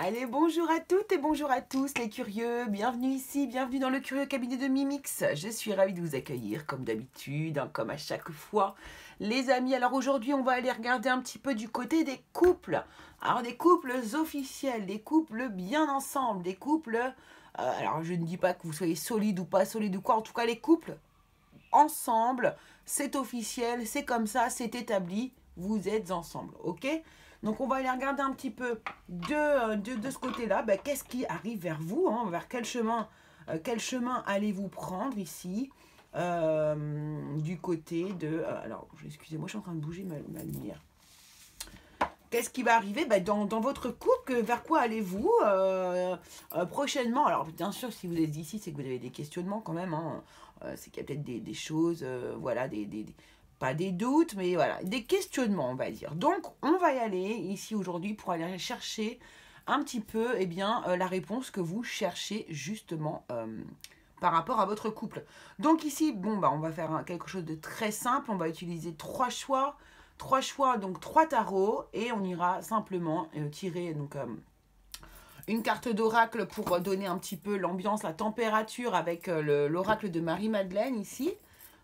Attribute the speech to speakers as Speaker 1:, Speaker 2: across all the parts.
Speaker 1: Allez, bonjour à toutes et bonjour à tous les curieux, bienvenue ici, bienvenue dans le curieux cabinet de Mimix. Je suis ravie de vous accueillir comme d'habitude, comme à chaque fois. Les amis, alors aujourd'hui on va aller regarder un petit peu du côté des couples. Alors des couples officiels, des couples bien ensemble, des couples... alors je ne dis pas que vous soyez solide ou pas solide ou quoi, en tout cas les couples ensemble, c'est officiel, c'est comme ça, c'est établi, vous êtes ensemble, ok? Donc on va aller regarder un petit peu de ce côté-là, qu'est-ce qui arrive vers vous, hein, vers quel chemin allez-vous prendre ici, du côté de... alors, excusez-moi, je suis en train de bouger ma lumière. Qu'est-ce qui va arriver dans votre couple, vers quoi allez-vous prochainement? Alors bien sûr, si vous êtes ici, c'est que vous avez des questionnements quand même, hein. C'est qu'il y a peut-être des choses, voilà, pas des doutes, mais voilà, des questionnements, on va dire. Donc, on va y aller ici aujourd'hui pour aller chercher un petit peu, la réponse que vous cherchez justement par rapport à votre couple. Donc ici, on va faire quelque chose de très simple. On va utiliser trois choix, donc trois tarots, et on ira simplement tirer une carte d'oracle pour donner un petit peu l'ambiance, la température avec l'oracle de Marie-Madeleine ici.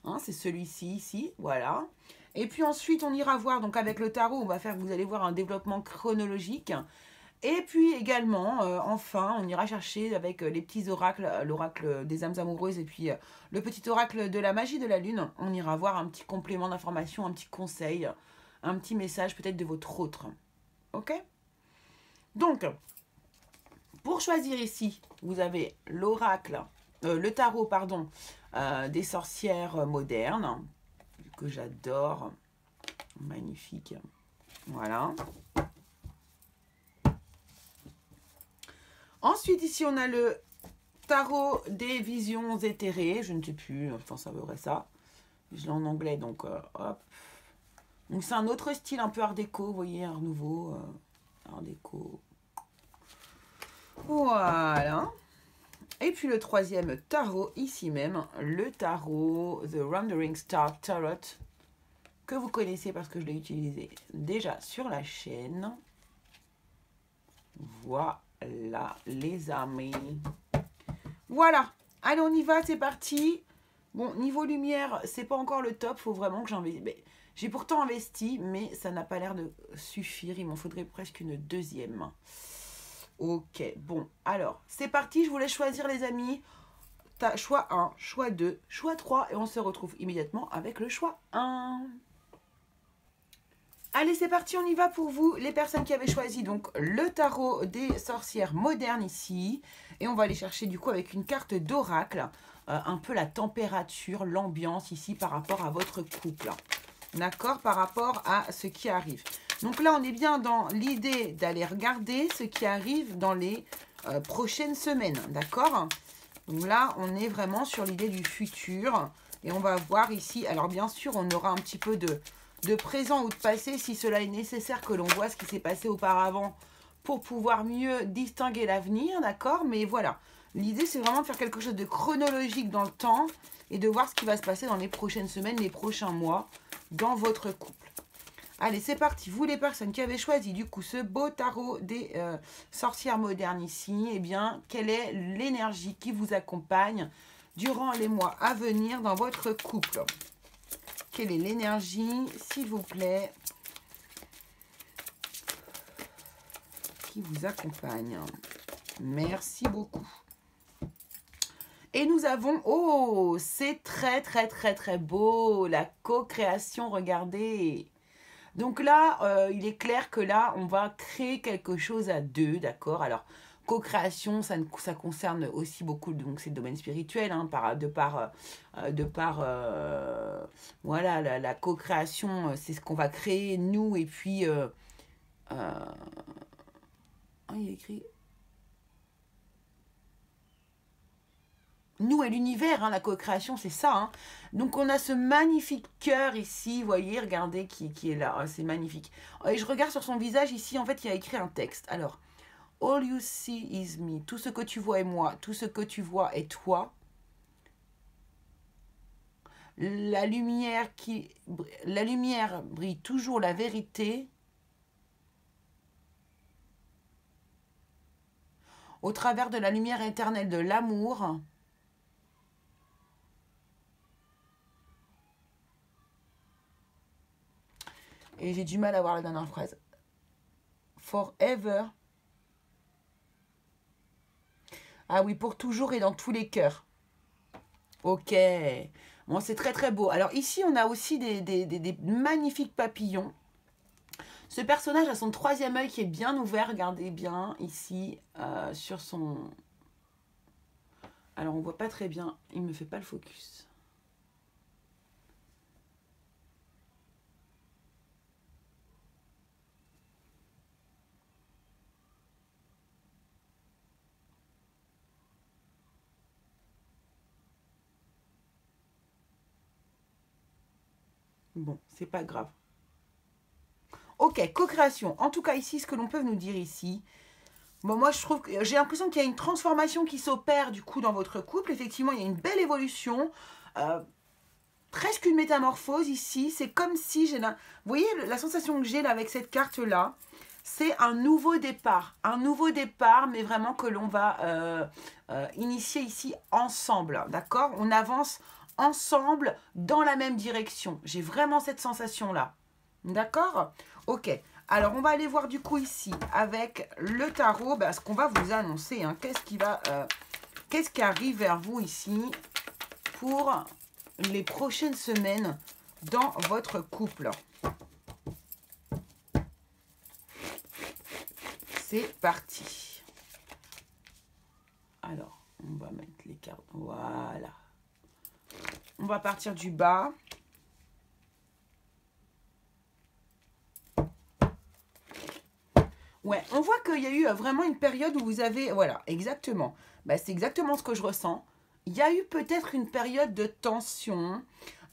Speaker 1: Hein, c'est celui-ci ici, voilà. Et puis ensuite, on ira voir, donc avec le tarot, vous allez voir un développement chronologique. Et puis également, enfin, on ira chercher avec les petits oracles, l'oracle des âmes amoureuses et puis le petit oracle de la magie de la lune. On ira voir un petit complément d'information, un petit conseil, un petit message peut-être de votre autre. Ok? Donc, pour choisir ici, vous avez l'oracle, le tarot, pardon, des sorcières modernes, que j'adore. Magnifique. Voilà. Ensuite, ici, on a le tarot des visions éthérées. Je ne sais plus, enfin, ça veut ça. Je l'ai en anglais, donc hop. Donc, c'est un autre style, un peu art déco, vous voyez, art nouveau, art déco. Voilà. Et puis le troisième tarot, ici même, le tarot The Wandering Star Tarot, que vous connaissez parce que je l'ai utilisé déjà sur la chaîne. Voilà, les amis. Voilà, allez, on y va, c'est parti. Bon, niveau lumière, c'est pas encore le top, faut vraiment que j'investisse. J'ai pourtant investi, mais ça n'a pas l'air de suffire, il m'en faudrait presque une deuxième. Ok, bon, alors, c'est parti, je vous laisse choisir les amis. Choix 1, choix 2, choix 3, et on se retrouve immédiatement avec le choix 1. Allez, c'est parti, on y va pour vous, les personnes qui avaient choisi donc le tarot des sorcières modernes ici. Et on va aller chercher du coup avec une carte d'oracle, un peu la température, l'ambiance ici par rapport à votre couple. D'accord? Par rapport à ce qui arrive. Donc là, on est bien dans l'idée d'aller regarder ce qui arrive dans les prochaines semaines. D'accord? Donc là, on est vraiment sur l'idée du futur. Et on va voir ici, alors bien sûr, on aura un petit peu de présent ou de passé si cela est nécessaire que l'on voit ce qui s'est passé auparavant pour pouvoir mieux distinguer l'avenir. D'accord? Mais voilà, l'idée, c'est vraiment de faire quelque chose de chronologique dans le temps et de voir ce qui va se passer dans les prochaines semaines, les prochains mois dans votre couple. Allez, c'est parti. Vous, les personnes qui avez choisi, du coup, ce beau tarot des sorcières modernes ici, eh bien, quelle est l'énergie qui vous accompagne durant les mois à venir dans votre couple? Quelle est l'énergie, s'il vous plaît, qui vous accompagne? Merci beaucoup. Et nous avons, oh, c'est très, très, très, très beau, la co-création, regardez. Donc là, il est clair que là, on va créer quelque chose à deux, d'accord? Alors, co-création, ça concerne aussi beaucoup, donc c'est le domaine spirituel, hein, voilà, la co-création, c'est ce qu'on va créer, nous, et puis, il est écrit... Nous et l'univers, hein, la co-création, c'est ça. Hein. Donc, on a ce magnifique cœur ici, vous voyez, regardez qui est là. Oh, c'est magnifique. Et je regarde sur son visage ici, en fait, il y a écrit un texte. Alors, all you see is me. Tout ce que tu vois est moi. Tout ce que tu vois est toi. La lumière brille toujours la vérité. au travers de la lumière éternelle de l'amour. Et j'ai du mal à voir la dernière phrase. Forever. Ah oui, pour toujours et dans tous les cœurs. Ok. Bon, c'est très très beau. Alors ici, on a aussi des magnifiques papillons. Ce personnage a son troisième œil qui est bien ouvert. Regardez bien ici sur son... Alors on voit pas très bien. Il me fait pas le focus. Bon, c'est pas grave. Ok, co-création. En tout cas, ici, ce que l'on peut nous dire ici, bon, moi, je trouve que j'ai l'impression qu'il y a une transformation qui s'opère du coup dans votre couple. Effectivement, il y a une belle évolution, presque une métamorphose ici. C'est comme si j'ai vous voyez la sensation que j'ai là avec cette carte là. C'est un nouveau départ, mais vraiment que l'on va initier ici ensemble, d'accord? On avance ensemble dans la même direction. J'ai vraiment cette sensation-là, d'accord? Ok, alors on va aller voir du coup ici, avec le tarot, ce qu'on va vous annoncer, hein. Qu'est-ce qui arrive vers vous ici pour les prochaines semaines dans votre couple? C'est parti. Alors, on va mettre les cartes. Voilà. On va partir du bas. Ouais, on voit qu'il y a eu vraiment une période où vous avez... Voilà, exactement. C'est exactement ce que je ressens. Il y a eu peut-être une période de tension.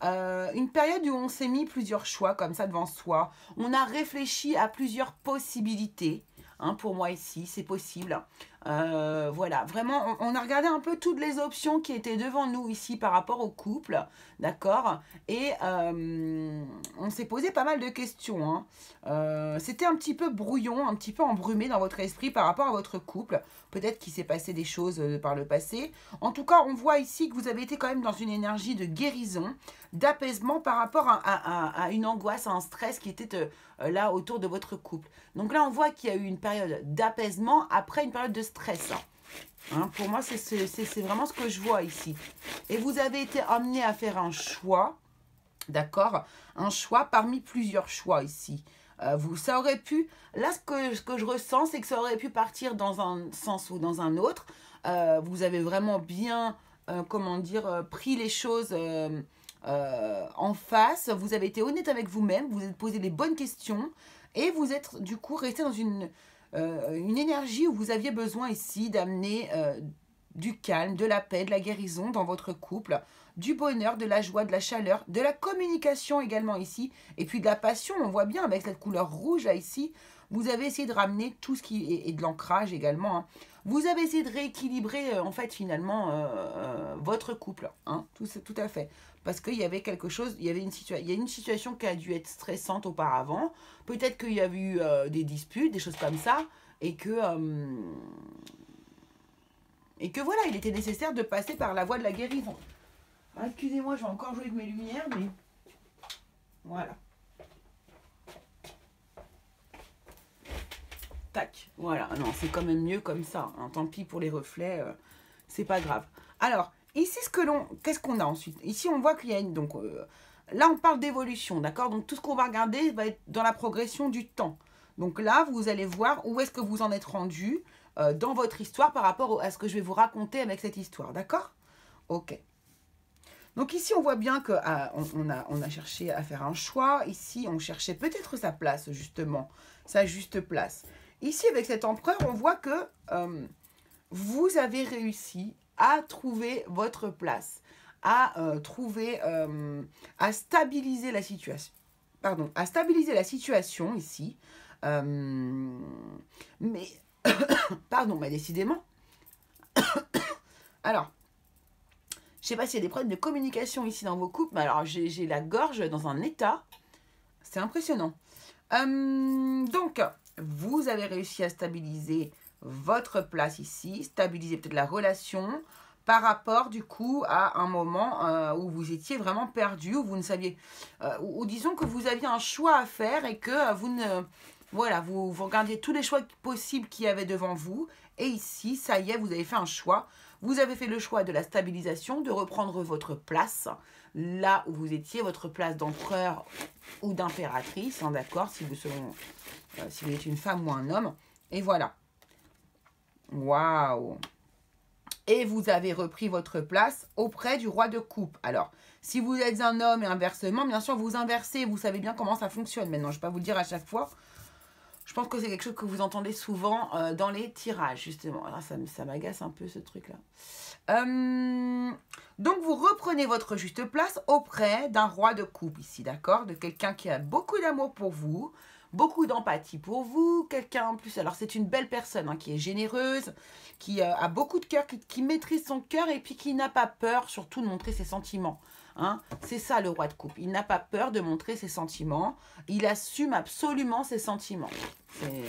Speaker 1: Une période où on s'est mis plusieurs choix comme ça devant soi. On a réfléchi à plusieurs possibilités. Hein, pour moi ici, c'est possible. Voilà, vraiment, on a regardé un peu toutes les options qui étaient devant nous ici par rapport au couple, d'accord? Et on s'est posé pas mal de questions. Hein. C'était un petit peu brouillon, un petit peu embrumé dans votre esprit par rapport à votre couple. Peut-être qu'il s'est passé des choses par le passé. En tout cas, on voit ici que vous avez été quand même dans une énergie de guérison, d'apaisement par rapport à une angoisse, à un stress qui était là autour de votre couple. Donc là, on voit qu'il y a eu une période d'apaisement après une période de stress. Hein, pour moi, c'est vraiment ce que je vois ici. Et vous avez été amené à faire un choix, d'accord? Un choix parmi plusieurs choix ici. Ça aurait pu, là ce que je ressens, c'est que ça aurait pu partir dans un sens ou dans un autre. Vous avez vraiment bien, comment dire, pris les choses en face. Vous avez été honnête avec vous-même, vous vous êtes posé les bonnes questions et vous êtes du coup resté dans une énergie où vous aviez besoin ici d'amener du calme, de la paix, de la guérison dans votre couple, du bonheur, de la joie, de la chaleur, de la communication également ici, et puis de la passion. On voit bien avec cette couleur rouge là ici, vous avez essayé de ramener tout ce qui est et de l'ancrage également. Hein. Vous avez essayé de rééquilibrer en fait finalement votre couple, hein, tout à fait. Parce qu'il y avait quelque chose, il y a une situation qui a dû être stressante auparavant. Peut-être qu'il y a eu des disputes, des choses comme ça, et que voilà, il était nécessaire de passer par la voie de la guérison. Ah, excusez-moi, je vais encore jouer avec mes lumières, mais voilà. Tac, voilà. Non, c'est quand même mieux comme ça. Hein. Tant pis pour les reflets, c'est pas grave. Alors, ici, qu'est-ce qu'on a ensuite? Ici, on voit qu'il y a une... Donc, là, on parle d'évolution, d'accord? Donc, tout ce qu'on va regarder va être dans la progression du temps. Donc là, vous allez voir où est-ce que vous en êtes rendu dans votre histoire par rapport à ce que je vais vous raconter avec cette histoire, d'accord? Ok. Donc ici, on voit bien qu'on on a cherché à faire un choix. Ici, on cherchait peut-être sa place, justement, sa juste place. Ici, avec cet empereur, on voit que vous avez réussi à trouver votre place, à à stabiliser la situation. Pardon, à stabiliser la situation ici. Mais, pardon, mais décidément. Alors, je ne sais pas s'il y a des problèmes de communication ici dans vos couples, mais alors j'ai la gorge dans un état. C'est impressionnant. Donc, vous avez réussi à stabiliser votre place ici, stabiliser peut-être la relation par rapport du coup à un moment où vous étiez vraiment perdu, où vous ne saviez, ou disons que vous aviez un choix à faire et que vous ne, voilà, vous regardiez tous les choix possibles qu'il y avait devant vous et ici, ça y est, vous avez fait un choix. Vous avez fait le choix de la stabilisation, de reprendre votre place, là où vous étiez, votre place d'empereur ou d'impératrice, hein, d'accord, si vous êtes une femme ou un homme. Et voilà. Waouh! Et vous avez repris votre place auprès du roi de coupe. Alors, si vous êtes un homme et inversement, bien sûr, vous inversez. Vous savez bien comment ça fonctionne. Maintenant, je ne vais pas vous le dire à chaque fois. Je pense que c'est quelque chose que vous entendez souvent dans les tirages, justement. Alors, ça m'agace un peu, ce truc-là. Donc, vous reprenez votre juste place auprès d'un roi de coupe ici, d'accord? De quelqu'un qui a beaucoup d'amour pour vous, beaucoup d'empathie pour vous, quelqu'un en plus, alors c'est une belle personne hein, qui est généreuse, qui a beaucoup de cœur, qui maîtrise son cœur et puis qui n'a pas peur surtout de montrer ses sentiments. Hein. C'est ça le roi de coupe, il n'a pas peur de montrer ses sentiments, il assume absolument ses sentiments. Il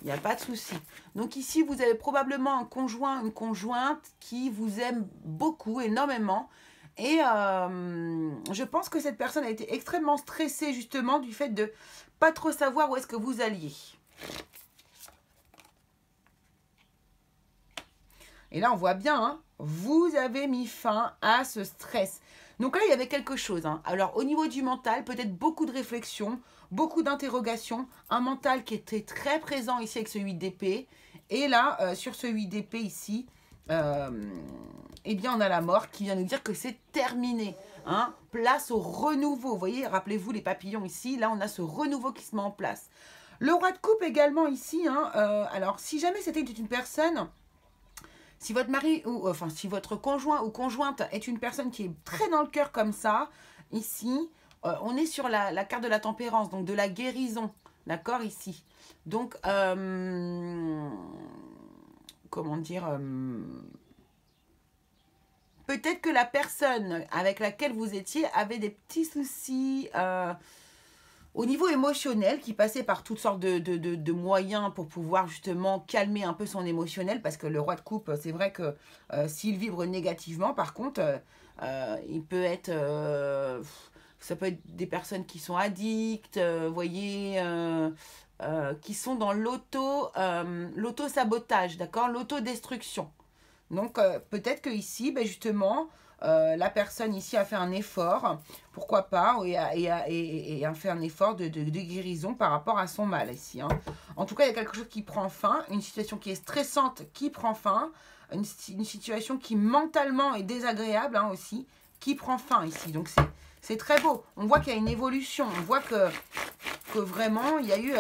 Speaker 1: n'y a pas de souci. Donc ici, vous avez probablement un conjoint, une conjointe qui vous aime beaucoup, énormément. Et je pense que cette personne a été extrêmement stressée justement du fait de pas trop savoir où est-ce que vous alliez. Et là, on voit bien, hein, vous avez mis fin à ce stress. Donc là, il y avait quelque chose. Hein. Alors, au niveau du mental, peut-être beaucoup de réflexion, beaucoup d'interrogations. Un mental qui était très présent ici avec ce 8 d'épée. Et là, sur ce 8 d'épée ici, eh bien, on a la mort qui vient nous dire que c'est terminé. Hein. Place au renouveau. Vous voyez, rappelez-vous les papillons ici. Là, on a ce renouveau qui se met en place. Le roi de coupe également ici. Hein, alors, si jamais c'était une personne... Si votre mari, ou enfin si votre conjoint ou conjointe est une personne qui est très dans le cœur comme ça, ici, on est sur la carte de la tempérance, donc de la guérison, d'accord, ici. Donc, comment dire, peut-être que la personne avec laquelle vous étiez avait des petits soucis... au niveau émotionnel, qui passait par toutes sortes de moyens pour pouvoir justement calmer un peu son émotionnel, parce que le roi de coupe, c'est vrai que s'il vibre négativement, par contre, il peut être... ça peut être des personnes qui sont addictes, vous voyez, qui sont dans l'auto-sabotage, d'accord, l'autodestruction. Donc, peut-être que ici, ben justement... la personne ici a fait un effort, pourquoi pas, et a fait un effort de guérison par rapport à son mal ici. Hein. En tout cas, il y a quelque chose qui prend fin, une situation qui est stressante qui prend fin, une situation qui mentalement est désagréable hein, aussi, qui prend fin ici. Donc, c'est très beau. On voit qu'il y a une évolution, on voit que vraiment, il y a eu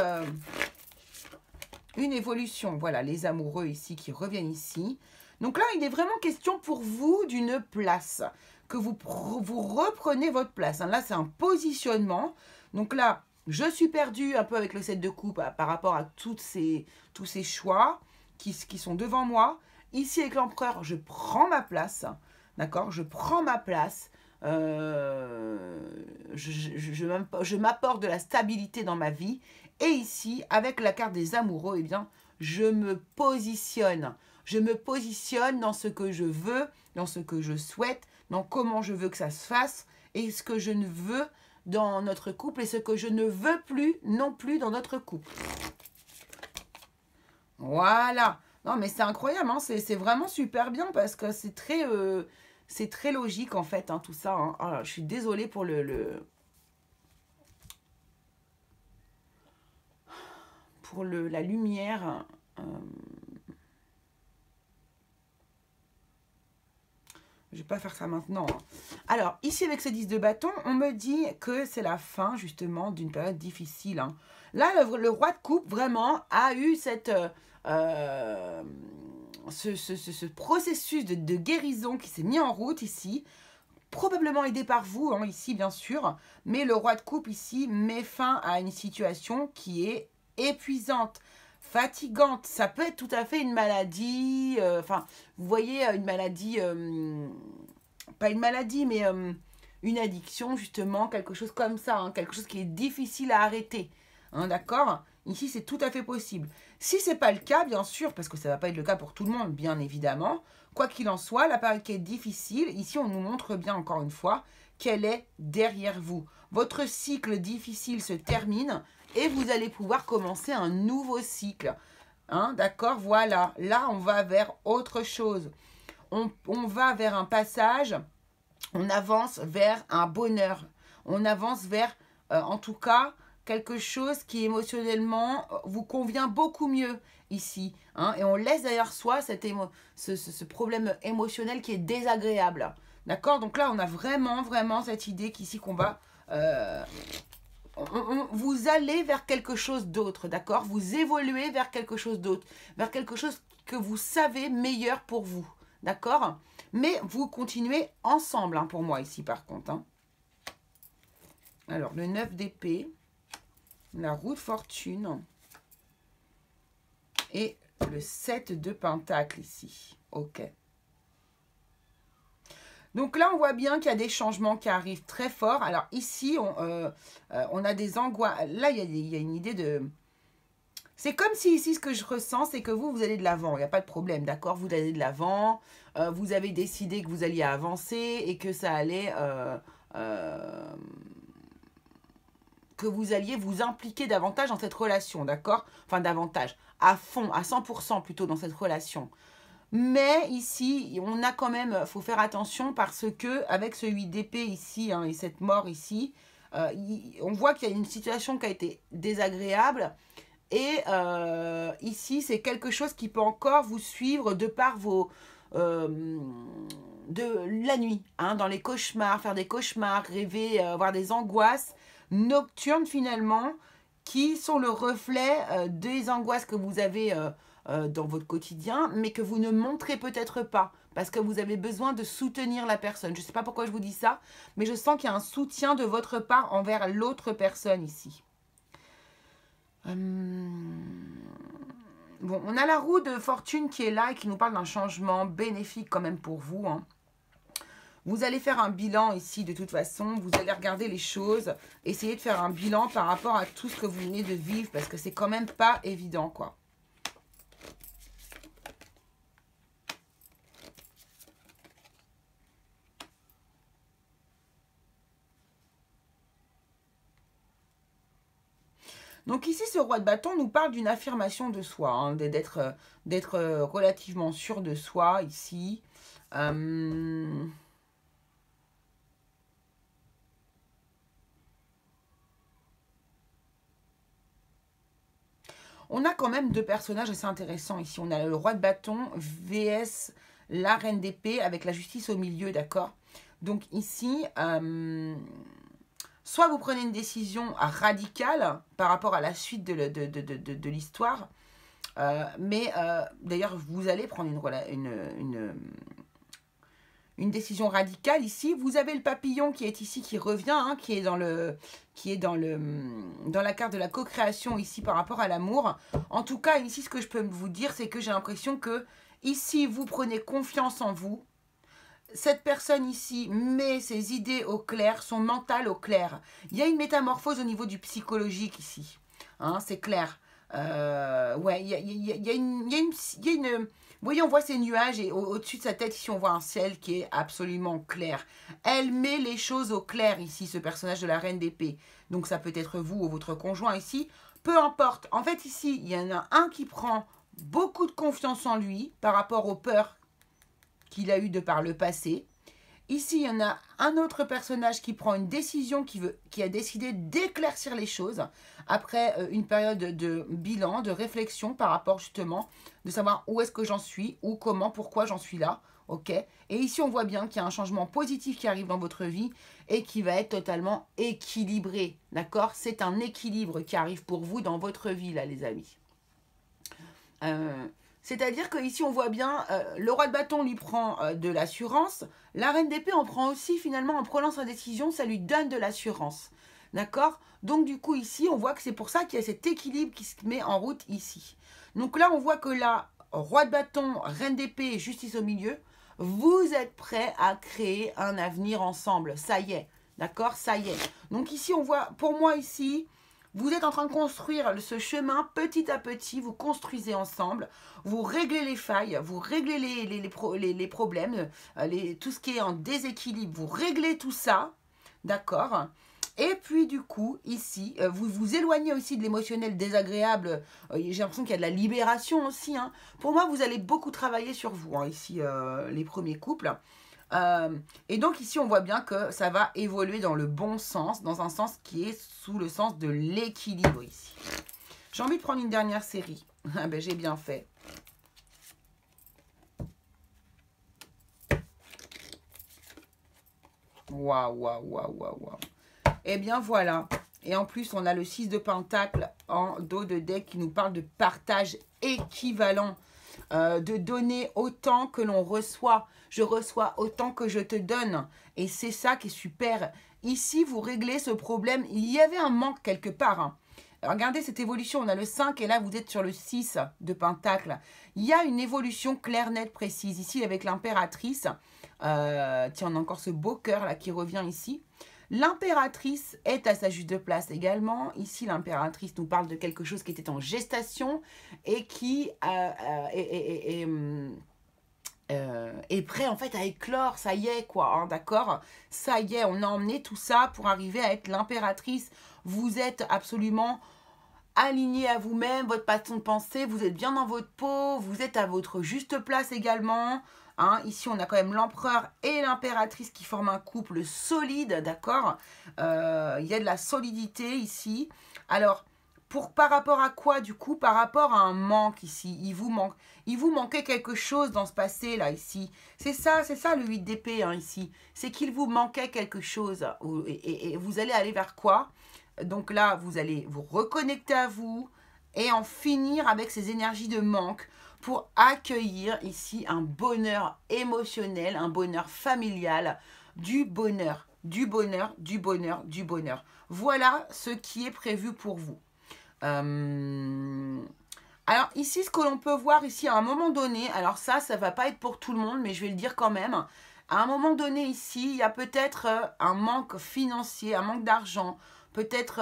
Speaker 1: une évolution. Voilà, les amoureux ici qui reviennent ici. Donc là, il est vraiment question pour vous d'une place, que vous reprenez votre place. Là, c'est un positionnement. Donc là, je suis perdue un peu avec le 7 de coupe par rapport à tous ces choix qui sont devant moi. Ici, avec l'empereur, je prends ma place. D'accord? Je prends ma place. Je m'apporte de la stabilité dans ma vie. Et ici, avec la carte des amoureux, eh bien, je me positionne. Je me positionne dans ce que je veux, dans ce que je souhaite, dans comment je veux que ça se fasse et ce que je ne veux dans notre couple et ce que je ne veux plus non plus dans notre couple. Voilà. Non, mais c'est incroyable, hein. C'est vraiment super bien parce que c'est très logique en fait, hein, tout ça. Hein. Alors, je suis désolée pour la lumière. Je ne vais pas faire ça maintenant. Hein. Alors, ici, avec ce 10 de bâton, on me dit que c'est la fin, justement, d'une période difficile. Hein. Là, le roi de coupe, vraiment, a eu ce processus de guérison qui s'est mis en route ici. Probablement aidé par vous, hein, ici, bien sûr. Mais le roi de coupe, ici, met fin à une situation qui est épuisante. Fatigante, ça peut être tout à fait une maladie, enfin, vous voyez, une maladie, pas une maladie, mais une addiction, justement, quelque chose comme ça, hein, quelque chose qui est difficile à arrêter, hein, d'accord? Ici, c'est tout à fait possible. Si ce n'est pas le cas, bien sûr, parce que ça ne va pas être le cas pour tout le monde, bien évidemment, quoi qu'il en soit, la période qui est difficile, ici, on nous montre bien, encore une fois, qu'elle est derrière vous. Votre cycle difficile se termine et vous allez pouvoir commencer un nouveau cycle. Hein, d'accord, voilà. Là, on va vers autre chose. On va vers un passage, on avance vers un bonheur. On avance vers, en tout cas, quelque chose qui émotionnellement vous convient beaucoup mieux ici. Hein, et on laisse derrière soi ce problème émotionnel qui est désagréable. D'accord? Donc là, on a vraiment cette idée qu'ici, qu'on va... vous allez vers quelque chose d'autre, d'accord? Vous évoluez vers quelque chose d'autre, vers quelque chose que vous savez meilleur pour vous, d'accord? Mais vous continuez ensemble, hein, pour moi, ici, par contre. Hein. Alors, le 9 d'épée, la roue de fortune et le 7 de pentacle, ici. Ok. Donc là, on voit bien qu'il y a des changements qui arrivent très forts. Alors ici, on a des angoisses. Là, il y a une idée de... C'est comme si ici, ce que je ressens, c'est que vous allez de l'avant. Il n'y a pas de problème, d'accord? Vous allez de l'avant. Vous avez décidé que vous alliez avancer et que ça allait... que vous alliez vous impliquer davantage dans cette relation, d'accord? Enfin, davantage. À fond, à 100% plutôt dans cette relation. Mais ici, on a quand même, faut faire attention parce que avec ce 8 d'épée ici, hein, et cette mort ici, on voit qu'il y a une situation qui a été désagréable. Et ici, c'est quelque chose qui peut encore vous suivre de par vos... de la nuit, hein, dans les cauchemars, faire des cauchemars, rêver, avoir des angoisses nocturnes finalement, qui sont le reflet des angoisses que vous avez... dans votre quotidien, mais que vous ne montrez peut-être pas, parce que vous avez besoin de soutenir la personne. Je ne sais pas pourquoi je vous dis ça, mais je sens qu'il y a un soutien de votre part envers l'autre personne ici. Bon, on a la roue de fortune qui est là et qui nous parle d'un changement bénéfique quand même pour vous. Hein. Vous allez faire un bilan ici de toute façon, vous allez regarder les choses, essayer de faire un bilan par rapport à tout ce que vous venez de vivre, parce que c'est quand même pas évident, quoi. Donc ici, ce roi de bâton nous parle d'une affirmation de soi, hein, d'être relativement sûr de soi ici. On a quand même deux personnages assez intéressants ici. On a le roi de bâton vs la reine d'épée avec la justice au milieu, d'accord? Donc ici... soit vous prenez une décision radicale par rapport à la suite de l'histoire, mais d'ailleurs, vous allez prendre une décision radicale ici. Vous avez le papillon qui est ici, qui revient, hein, qui est dans la carte de la co-création ici par rapport à l'amour. En tout cas, ici, ce que je peux vous dire, c'est que j'ai l'impression que ici, vous prenez confiance en vous. Cette personne ici met ses idées au clair, son mental au clair. Il y a une métamorphose au niveau du psychologique ici. Hein, c'est clair. Ouais, il y a une... Vous voyez, on voit ces nuages et au-dessus de sa tête, ici, on voit un ciel qui est absolument clair. Elle met les choses au clair ici, ce personnage de la reine d'épée. Donc, ça peut être vous ou votre conjoint ici. Peu importe. En fait, ici, il y en a un qui prend beaucoup de confiance en lui par rapport aux peurs qu'il a eu de par le passé. Ici, il y en a un autre personnage qui prend une décision, qui a décidé d'éclaircir les choses après une période de bilan, de réflexion par rapport justement, de savoir où est-ce que j'en suis, ou comment, pourquoi j'en suis là. Ok. Et ici, on voit bien qu'il y a un changement positif qui arrive dans votre vie et qui va être totalement équilibré. D'accord? C'est un équilibre qui arrive pour vous dans votre vie, là, les amis. C'est-à-dire qu'ici, on voit bien, le roi de bâton lui prend de l'assurance. La reine d'épée en prend aussi, finalement, en prenant sa décision, ça lui donne de l'assurance. D'accord? Donc, du coup, ici, on voit que c'est pour ça qu'il y a cet équilibre qui se met en route ici. Donc là, on voit que là, roi de bâton, reine d'épée et justice au milieu, vous êtes prêts à créer un avenir ensemble. Ça y est. D'accord? Ça y est. Donc ici, on voit, pour moi, ici... Vous êtes en train de construire ce chemin petit à petit, vous construisez ensemble, vous réglez les failles, vous réglez les problèmes, tout ce qui est en déséquilibre, vous réglez tout ça, d'accord? Et puis du coup, ici, vous vous éloignez aussi de l'émotionnel désagréable. J'ai l'impression qu'il y a de la libération aussi. Hein. Pour moi, vous allez beaucoup travailler sur vous, hein, ici, les premiers couples. Et donc ici, on voit bien que ça va évoluer dans le bon sens, dans un sens qui est sous le sens de l'équilibre ici. J'ai envie de prendre une dernière série. Ah ben, j'ai bien fait. Waouh, waouh, waouh, waouh, waouh. Et bien voilà. Et en plus, on a le 6 de Pentacle en dos de deck qui nous parle de partage équivalent. De donner autant que l'on reçoit. Je reçois autant que je te donne. Et c'est ça qui est super. Ici, vous réglez ce problème. Il y avait un manque quelque part. Hein. Regardez cette évolution. On a le 5 et là, vous êtes sur le 6 de Pentacle. Il y a une évolution claire, nette, précise. Ici, avec l'impératrice. Tiens, on a encore ce beau cœur là qui revient ici. L'impératrice est à sa juste place également. Ici, l'impératrice nous parle de quelque chose qui était en gestation et qui est prêt en fait à éclore. Ça y est, quoi, hein, d'accord? Ça y est, on a emmené tout ça pour arriver à être l'impératrice. Vous êtes absolument aligné à vous-même, votre façon de penser. Vous êtes bien dans votre peau. Vous êtes à votre juste place également. Hein, ici, on a quand même l'empereur et l'impératrice qui forment un couple solide, d'accord? Il y a de la solidité ici. Alors, par rapport à quoi, du coup? Par rapport à un manque ici. Il vous manquait quelque chose dans ce passé-là, ici. C'est ça le 8 d'épée, hein, ici. C'est qu'il vous manquait quelque chose. Et vous allez aller vers quoi? Donc là, vous allez vous reconnecter à vous et en finir avec ces énergies de manque pour accueillir ici un bonheur émotionnel, un bonheur familial, du bonheur, du bonheur, du bonheur, du bonheur. Voilà ce qui est prévu pour vous. Alors ici, ce que l'on peut voir ici à un moment donné, alors ça ne va pas être pour tout le monde, mais je vais le dire quand même. À un moment donné ici, il y a peut-être un manque financier, un manque d'argent, peut-être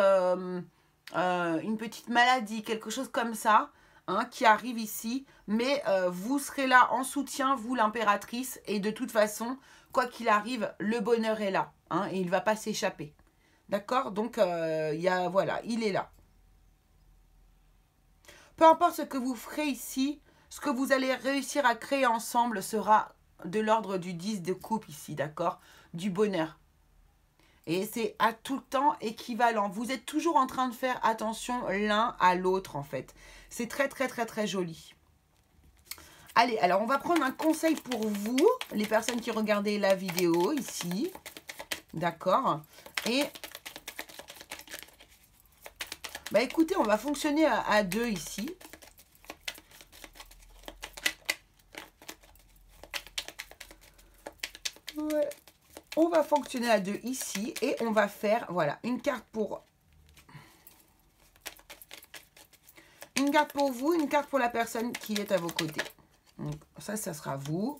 Speaker 1: une petite maladie, quelque chose comme ça. Hein, qui arrive ici, mais vous serez là en soutien, vous l'impératrice, et de toute façon, quoi qu'il arrive, le bonheur est là, hein, et il ne va pas s'échapper. D'accord? Donc, voilà, il est là. Peu importe ce que vous ferez ici, ce que vous allez réussir à créer ensemble sera de l'ordre du 10 de coupe ici, d'accord? Du bonheur. Et c'est à tout temps équivalent. Vous êtes toujours en train de faire attention l'un à l'autre, en fait. C'est très, très, très, très joli. Allez, alors on va prendre un conseil pour vous, les personnes qui regardaient la vidéo ici. D'accord? Et, bah écoutez, on va fonctionner à deux ici. Ouais. On va fonctionner à deux ici et on va faire, voilà, une carte pour vous, une carte pour la personne qui est à vos côtés. Donc ça sera vous.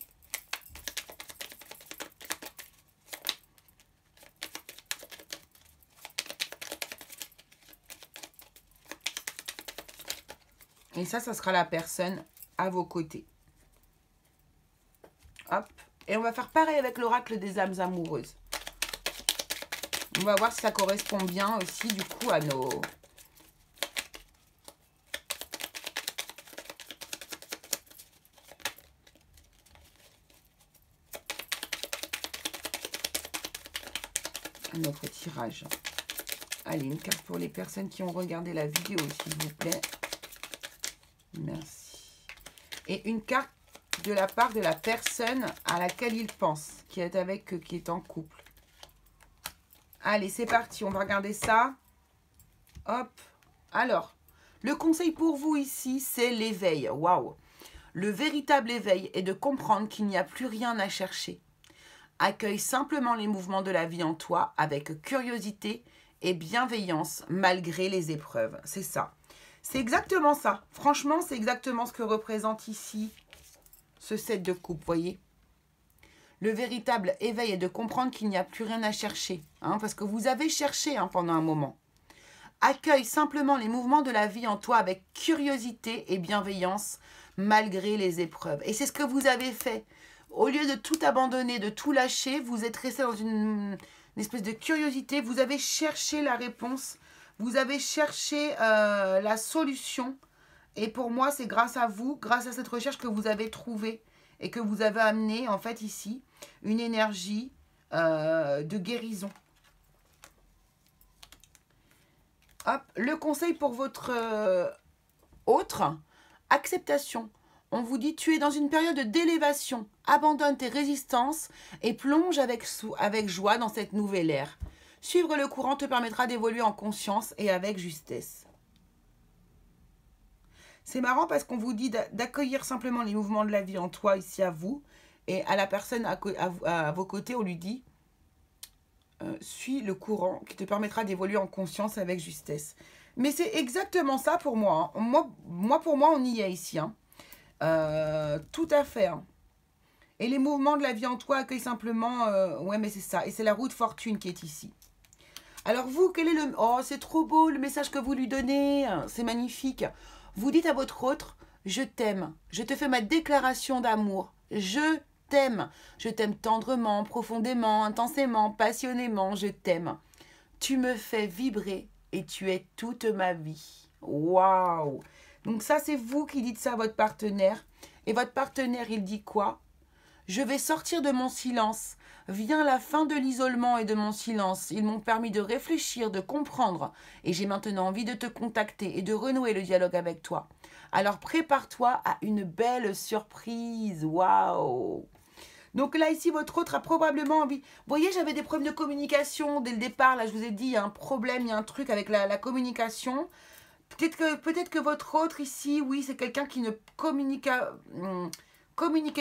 Speaker 1: Et ça sera la personne à vos côtés. Hop. Et on va faire pareil avec l'oracle des âmes amoureuses. On va voir si ça correspond bien aussi du coup à notre tirage. Allez, une carte pour les personnes qui ont regardé la vidéo, s'il vous plaît. Merci. Et une carte de la part de la personne à laquelle il pense, qui est qui est en couple. Allez, c'est parti, on va regarder ça. Hop. Alors, le conseil pour vous ici, c'est l'éveil. Waouh. Le véritable éveil est de comprendre qu'il n'y a plus rien à chercher. Accueille simplement les mouvements de la vie en toi avec curiosité et bienveillance malgré les épreuves. C'est ça. C'est exactement ça. Franchement, c'est exactement ce que représente ici ce 7 de coupe, voyez. Le véritable éveil est de comprendre qu'il n'y a plus rien à chercher. Hein, parce que vous avez cherché pendant un moment. Accueille simplement les mouvements de la vie en toi avec curiosité et bienveillance malgré les épreuves. Et c'est ce que vous avez fait. Au lieu de tout abandonner, de tout lâcher, vous êtes resté dans une espèce de curiosité. Vous avez cherché la réponse. Vous avez cherché la solution. Et pour moi, c'est grâce à vous, grâce à cette recherche que vous avez trouvé et que vous avez amené, en fait, ici, une énergie de guérison. Hop, le conseil pour votre autre, acceptation. On vous dit, tu es dans une période d'élévation. Abandonne tes résistances et plonge avec joie dans cette nouvelle ère. Suivre le courant te permettra d'évoluer en conscience et avec justesse. C'est marrant parce qu'on vous dit d'accueillir simplement les mouvements de la vie en toi, ici à vous. Et à la personne à vos côtés, on lui dit, suis le courant qui te permettra d'évoluer en conscience avec justesse. Mais c'est exactement ça pour moi. Hein. Pour moi, on y est ici. Hein. Tout à fait. Hein. Et les mouvements de la vie en toi accueillent simplement... ouais, mais c'est ça. Et c'est la roue de fortune qui est ici. Alors vous, quel est le... Oh, c'est trop beau le message que vous lui donnez. C'est magnifique. Vous dites à votre autre, je t'aime. Je te fais ma déclaration d'amour. Je t'aime. Je t'aime tendrement, profondément, intensément, passionnément. Je t'aime. Tu me fais vibrer et tu es toute ma vie. Waouh! Donc ça, c'est vous qui dites ça à votre partenaire. Et votre partenaire, il dit quoi? Je vais sortir de mon silence. Vient la fin de l'isolement et de mon silence. Ils m'ont permis de réfléchir, de comprendre. Et j'ai maintenant envie de te contacter et de renouer le dialogue avec toi. Alors prépare-toi à une belle surprise. Waouh! Donc là, ici, votre autre a probablement envie... Vous voyez, j'avais des problèmes de communication dès le départ. Là, je vous ai dit, il y a un problème, il y a un truc avec la communication. Peut-être que votre autre ici, oui, c'est quelqu'un qui ne communiquait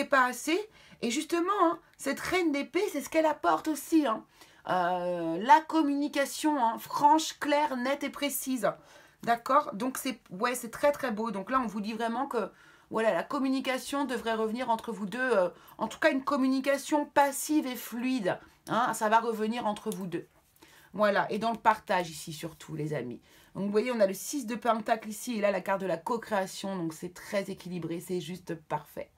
Speaker 1: pas assez. Et justement, hein, cette reine d'épée, c'est ce qu'elle apporte aussi. Hein. La communication, hein, franche, claire, nette et précise. D'accord? Donc, c'est très, très beau. Donc là, on vous dit vraiment que voilà, la communication devrait revenir entre vous deux. En tout cas, une communication passive et fluide. Hein, ça va revenir entre vous deux. Voilà, et dans le partage ici surtout, les amis. Donc, vous voyez, on a le 6 de Pentacle ici, et là, la carte de la co-création. Donc, c'est très équilibré, c'est juste parfait.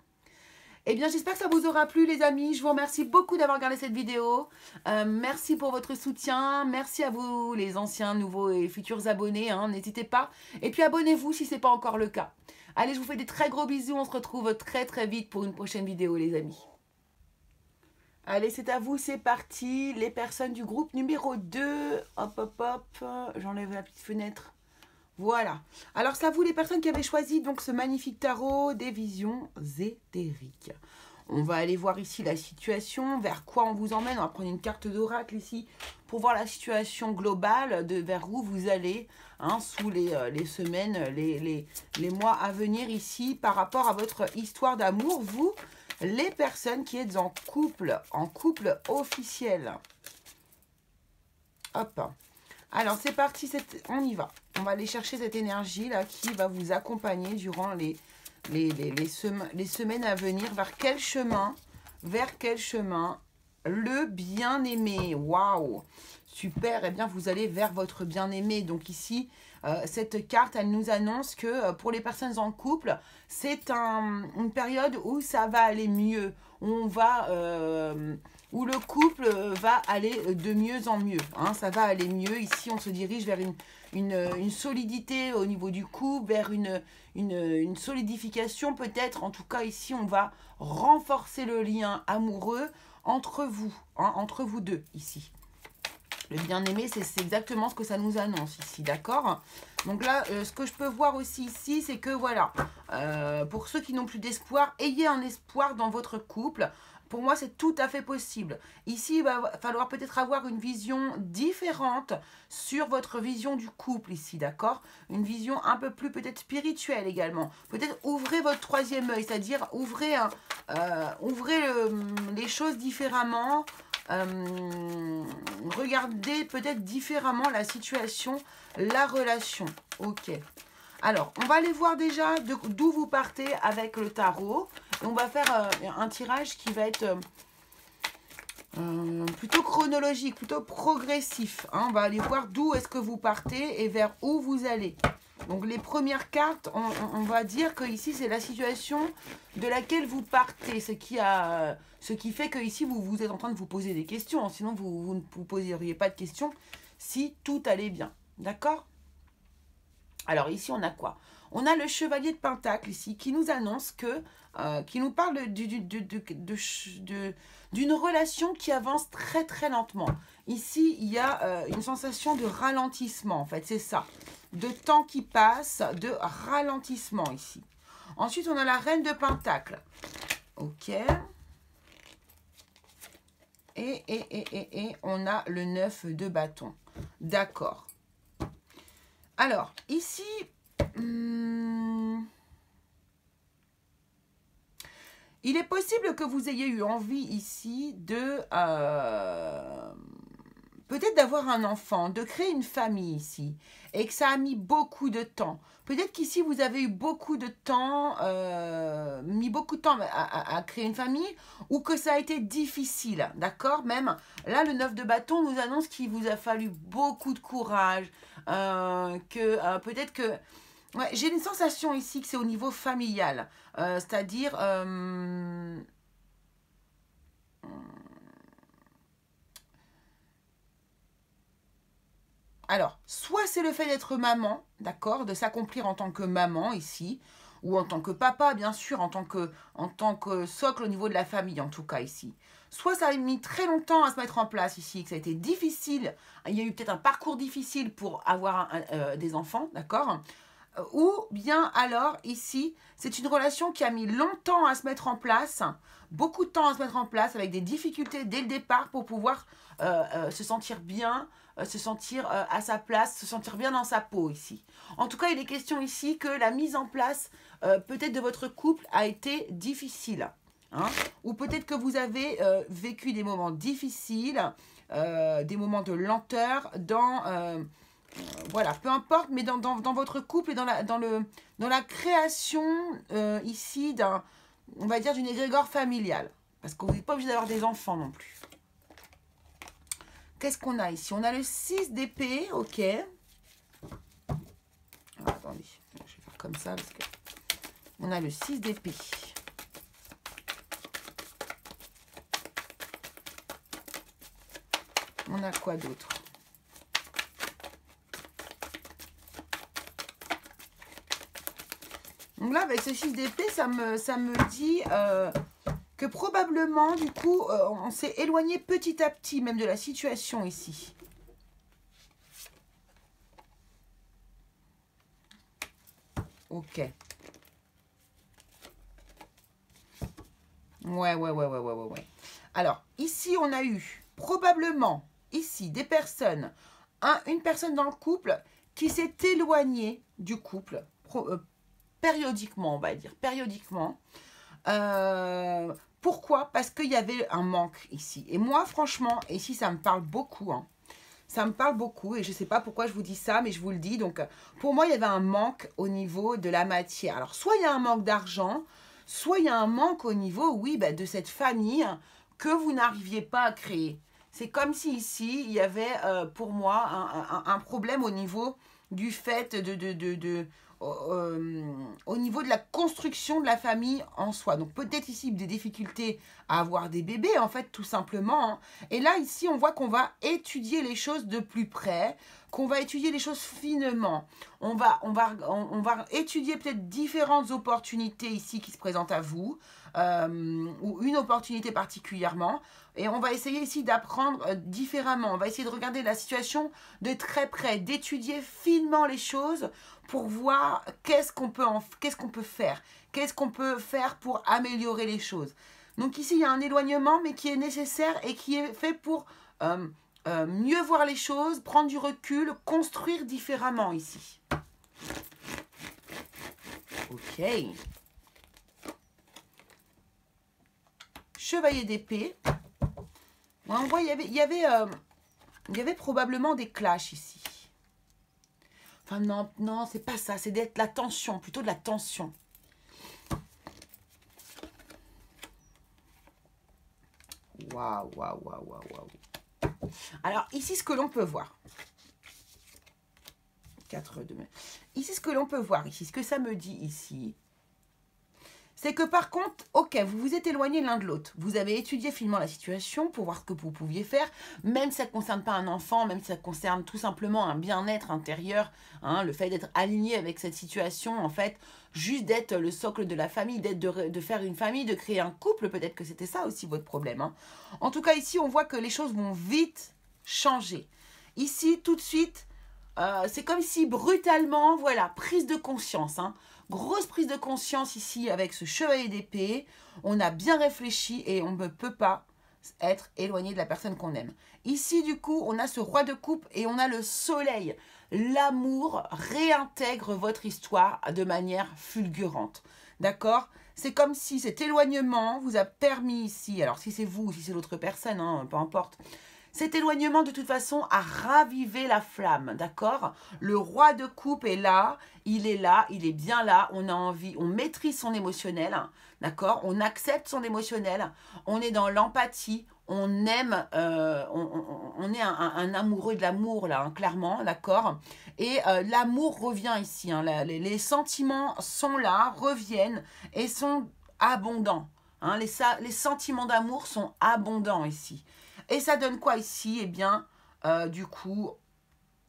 Speaker 1: Eh bien, j'espère que ça vous aura plu, les amis. Je vous remercie beaucoup d'avoir regardé cette vidéo. Merci pour votre soutien. Merci à vous, les anciens, nouveaux et futurs abonnés. Hein, n'hésitez pas. Et puis, abonnez-vous si ce n'est pas encore le cas. Allez, je vous fais des très gros bisous. On se retrouve très, très vite pour une prochaine vidéo, les amis. Allez, c'est à vous, c'est parti. Les personnes du groupe numéro 2. Hop, hop, hop. J'enlève la petite fenêtre. Voilà. Alors, c'est à vous, les personnes qui avaient choisi donc ce magnifique tarot des visions éthériques. On va aller voir ici la situation, vers quoi on vous emmène. On va prendre une carte d'oracle ici pour voir la situation globale de vers où vous allez hein, sous les semaines, les mois à venir ici par rapport à votre histoire d'amour. Vous, les personnes qui êtes en couple officiel. Hop. Alors, c'est parti, on y va. On va aller chercher cette énergie-là qui va vous accompagner durant les semaines à venir. Vers quel chemin le bien-aimé. Waouh! Super, eh bien, vous allez vers votre bien-aimé. Donc ici, cette carte, elle nous annonce que pour les personnes en couple, c'est une période où ça va aller mieux. Où le couple va aller de mieux en mieux. Hein, ça va aller mieux. Ici, on se dirige vers une solidité au niveau du couple, vers une solidification peut-être. En tout cas, ici, on va renforcer le lien amoureux entre vous, hein, entre vous deux, ici. Le bien-aimé, c'est exactement ce que ça nous annonce ici, d'accord? Donc là, ce que je peux voir aussi ici, c'est que voilà, pour ceux qui n'ont plus d'espoir, ayez un espoir dans votre couple. Pour moi, c'est tout à fait possible. Ici, il va falloir peut-être avoir une vision différente sur votre vision du couple ici, d'accord? Une vision un peu plus peut-être spirituelle également. Peut-être ouvrez votre troisième œil, c'est-à-dire ouvrez les choses différemment. Regardez peut-être différemment la situation, la relation. Ok. Alors, on va aller voir déjà d'où vous partez avec le tarot. Et on va faire un tirage qui va être plutôt chronologique, plutôt progressif. Hein. On va aller voir d'où est-ce que vous partez et vers où vous allez. Donc les premières cartes, on va dire que ici c'est la situation de laquelle vous partez, ce qui fait que ici vous êtes en train de vous poser des questions. Sinon vous ne vous poseriez pas de questions si tout allait bien. D'accord? Alors ici on a quoi? On a le chevalier de Pentacle ici qui nous annonce que, qui nous parle d'une relation qui avance très très lentement. Ici il y a une sensation de ralentissement en fait, c'est ça. De temps qui passe, de ralentissement ici. Ensuite on a la reine de Pentacle. Ok. Et on a le 9 de bâton. D'accord. Alors, ici, il est possible que vous ayez eu envie ici de peut-être d'avoir un enfant, de créer une famille ici, et que ça a mis beaucoup de temps. Peut-être qu'ici, vous avez eu beaucoup de temps, mis beaucoup de temps à créer une famille, ou que ça a été difficile, d'accord? Même, là, le 9 de bâton nous annonce qu'il vous a fallu beaucoup de courage, peut-être que... Ouais, j'ai une sensation ici que c'est au niveau familial, c'est-à-dire... alors, soit c'est le fait d'être maman, d'accord, de s'accomplir en tant que maman ici, ou en tant que papa, bien sûr, en tant que socle au niveau de la famille, en tout cas ici. Soit ça a mis très longtemps à se mettre en place ici, que ça a été difficile, il y a eu peut-être un parcours difficile pour avoir des enfants, d'accord? Ou bien alors, ici, c'est une relation qui a mis longtemps à se mettre en place, beaucoup de temps à se mettre en place, avec des difficultés dès le départ pour pouvoir se sentir bien, se sentir à sa place, se sentir bien dans sa peau ici. En tout cas, il est question ici que la mise en place peut-être de votre couple a été difficile. Hein, ou peut-être que vous avez vécu des moments difficiles, des moments de lenteur dans... voilà, peu importe, mais dans votre couple et dans la création ici d'un, on va dire, d'une égrégore familiale. Parce que vous n'êtes pas obligé d'avoir des enfants non plus. Qu'est-ce qu'on a ici? On a le 6 d'épée, ok. Alors, attendez, je vais faire comme ça parce que... On a le 6 d'épée. On a quoi d'autre? Donc là, avec ce 6 d'épée, ça me dit que probablement, du coup, on s'est éloigné petit à petit même de la situation ici. Ok. Ouais. Alors, ici, on a eu probablement, ici, des personnes, une personne dans le couple qui s'est éloignée du couple, périodiquement, on va dire, périodiquement. Pourquoi? Parce qu'il y avait un manque ici. Et moi, franchement, ici, ça me parle beaucoup. Hein. Ça me parle beaucoup et je ne sais pas pourquoi je vous dis ça, mais je vous le dis. Donc, pour moi, il y avait un manque au niveau de la matière. Alors, soit il y a un manque d'argent, soit il y a un manque au niveau, oui, bah, de cette famille que vous n'arriviez pas à créer. C'est comme si ici, il y avait pour moi un problème au niveau du fait au niveau de la construction de la famille en soi. Donc peut-être ici des difficultés à avoir des bébés, en fait, tout simplement. Hein. Et là, ici, on voit qu'on va étudier les choses de plus près, qu'on va étudier les choses finement. On va étudier peut-être différentes opportunités ici qui se présentent à vous, ou une opportunité particulièrement. Et on va essayer ici d'apprendre différemment. On va essayer de regarder la situation de très près, d'étudier finement les choses pour voir qu'est-ce qu'on peut faire. Qu'est-ce qu'on peut faire pour améliorer les choses. Donc ici, il y a un éloignement, mais qui est nécessaire et qui est fait pour mieux voir les choses, prendre du recul, construire différemment ici. Ok. Chevalier d'épée. On voit, il y avait probablement des clashs ici. Enfin, non, c'est pas ça. C'est d'être la tension, plutôt de la tension. Waouh, waouh, waouh, waouh, waouh. Alors, ici, ce que l'on peut voir. 4 de mai. Ici, ce que l'on peut voir, ici, ce que ça me dit ici, c'est que par contre, ok, vous vous êtes éloignés l'un de l'autre. Vous avez étudié finement la situation pour voir ce que vous pouviez faire, même si ça ne concerne pas un enfant, même si ça concerne tout simplement un bien-être intérieur, hein, le fait d'être aligné avec cette situation, en fait, juste d'être le socle de la famille, de faire une famille, de créer un couple, peut-être que c'était ça aussi votre problème. Hein. En tout cas, ici, on voit que les choses vont vite changer. Ici, tout de suite, c'est comme si brutalement, voilà, prise de conscience, hein. Grosse prise de conscience ici avec ce chevalier d'épée. On a bien réfléchi et on ne peut pas être éloigné de la personne qu'on aime. Ici, du coup, on a ce roi de coupe et on a le soleil. L'amour réintègre votre histoire de manière fulgurante. D'accord? C'est comme si cet éloignement vous a permis ici, alors si c'est vous ou si c'est l'autre personne, hein, peu importe, cet éloignement, de toute façon, a ravivé la flamme, d'accord? Le roi de coupe est là, il est bien là, on a envie, on maîtrise son émotionnel, d'accord? On accepte son émotionnel, on est dans l'empathie, on aime, on est un amoureux de l'amour, là, hein, clairement, d'accord? Et l'amour revient ici, hein, les sentiments sont là, reviennent et sont abondants. Hein, les sentiments d'amour sont abondants ici. Et ça donne quoi ici? Eh bien, du coup,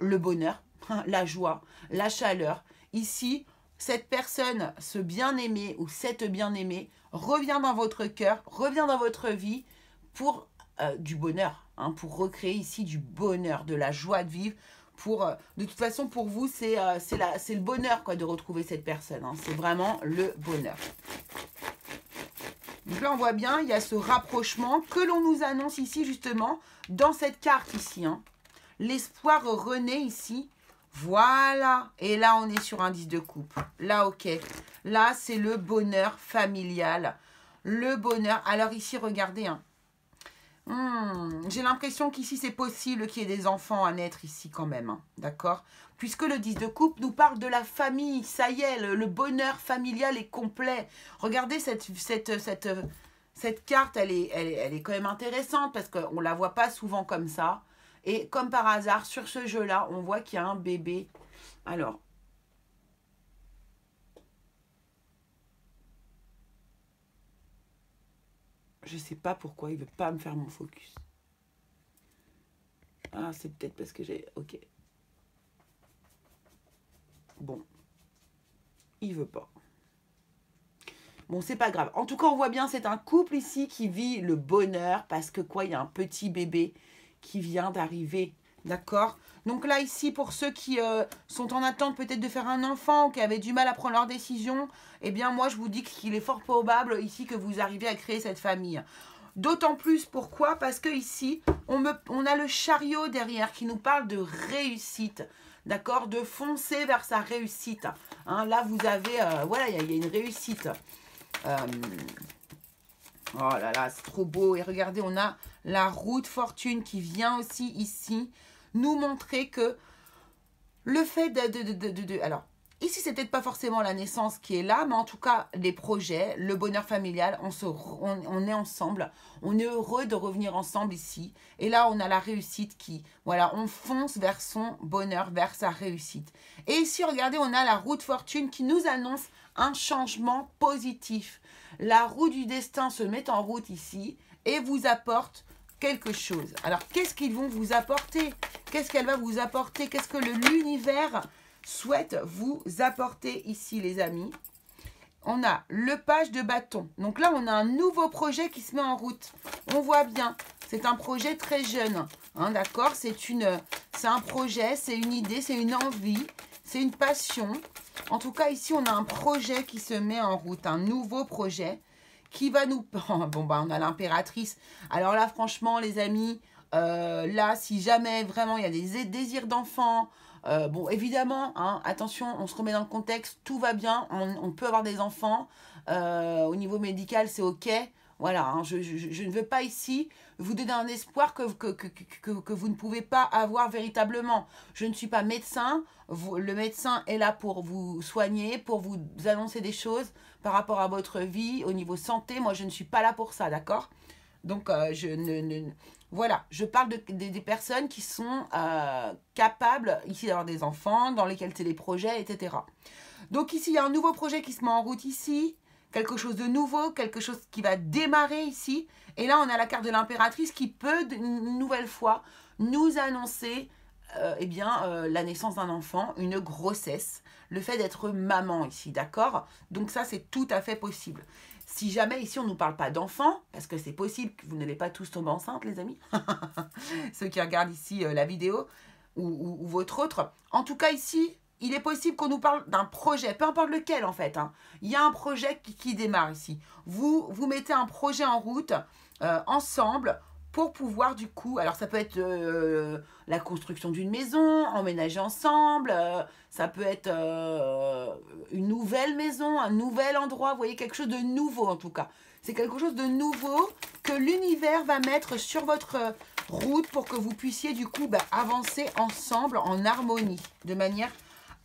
Speaker 1: le bonheur, la joie, la chaleur. Ici, cette personne, ce bien-aimé ou cette bien-aimée, revient dans votre cœur, revient dans votre vie pour du bonheur, hein, pour recréer ici du bonheur, de la joie de vivre. De toute façon, pour vous, c'est le bonheur quoi, de retrouver cette personne. Hein. C'est vraiment le bonheur. Donc là, on voit bien, il y a ce rapprochement que l'on nous annonce ici, justement, dans cette carte ici. Hein. L'espoir renaît ici. Voilà. Et là, on est sur un 10 de coupe. Là, ok. Là, c'est le bonheur familial. Le bonheur. Alors ici, regardez. Hein. J'ai l'impression qu'ici, c'est possible qu'il y ait des enfants à naître ici quand même. Hein. D'accord? Puisque le 10 de coupe nous parle de la famille. Ça y est, le bonheur familial est complet. Regardez cette carte, elle est quand même intéressante parce qu'on ne la voit pas souvent comme ça. Et comme par hasard, sur ce jeu-là, on voit qu'il y a un bébé. Alors, je ne sais pas pourquoi il ne veut pas me faire mon focus. Ah, c'est peut-être parce que j'ai... Ok. Bon. Il veut pas. Bon, c'est pas grave. En tout cas, on voit bien, c'est un couple ici qui vit le bonheur parce que quoi, il y a un petit bébé qui vient d'arriver. D'accord? Donc là, ici, pour ceux qui sont en attente peut-être de faire un enfant ou qui avaient du mal à prendre leur décision, eh bien, moi, je vous dis qu'il est fort probable ici que vous arrivez à créer cette famille. D'autant plus, pourquoi? Parce que ici, on a le chariot derrière qui nous parle de réussite. D'accord? De foncer vers sa réussite. Hein, là, vous avez... voilà, il y a une réussite. Oh là là, c'est trop beau. Et regardez, on a la roue de fortune qui vient aussi ici nous montrer que le fait alors, ici, c'est peut-être pas forcément la naissance qui est là, mais en tout cas, les projets, le bonheur familial, on est ensemble. On est heureux de revenir ensemble ici. Et là, on a la réussite qui, voilà, on fonce vers son bonheur, vers sa réussite. Et ici, regardez, on a la roue de fortune qui nous annonce un changement positif. La roue du destin se met en route ici et vous apporte quelque chose. Alors, qu'est-ce qu'ils vont vous apporter? Qu'est-ce qu'elle va vous apporter? Qu'est-ce que l'univers souhaite vous apporter ici, les amis? On a le page de bâton. Donc là, on a un nouveau projet qui se met en route. On voit bien, c'est un projet très jeune. Hein, d'accord? C'est un projet, c'est une idée, c'est une envie, c'est une passion. En tout cas, ici, on a un projet qui se met en route, un nouveau projet qui va nous... Bon, bah, on a l'impératrice. Alors là, franchement, les amis, là, si jamais vraiment il y a des désirs d'enfants, bon, évidemment, hein, attention, on se remet dans le contexte, tout va bien, on peut avoir des enfants. Au niveau médical, c'est OK. Voilà, hein, je ne veux pas ici vous donner un espoir que vous ne pouvez pas avoir véritablement. Je ne suis pas médecin. Le médecin est là pour vous soigner, pour vous annoncer des choses par rapport à votre vie, au niveau santé. Moi, je ne suis pas là pour ça, d'accord? Donc, voilà, je parle des personnes qui sont capables ici d'avoir des enfants, dans lesquels c'est des projets, etc. Donc ici, il y a un nouveau projet qui se met en route ici, quelque chose de nouveau, quelque chose qui va démarrer ici. Et là, on a la carte de l'impératrice qui peut, une nouvelle fois, nous annoncer la naissance d'un enfant, une grossesse, le fait d'être maman ici, d'accord? Donc ça, c'est tout à fait possible. Si jamais ici, on ne nous parle pas d'enfants, parce que c'est possible que vous n'allez pas tous tomber enceintes, les amis, ceux qui regardent ici la vidéo, ou votre autre. En tout cas, ici, il est possible qu'on nous parle d'un projet, peu importe lequel en fait. Hein. Il y a un projet qui démarre ici. Vous mettez un projet en route ensemble pour pouvoir du coup, alors ça peut être la construction d'une maison, emménager ensemble, ça peut être une nouvelle maison, un nouvel endroit, vous voyez, quelque chose de nouveau en tout cas. C'est quelque chose de nouveau que l'univers va mettre sur votre route pour que vous puissiez du coup avancer ensemble en harmonie, de manière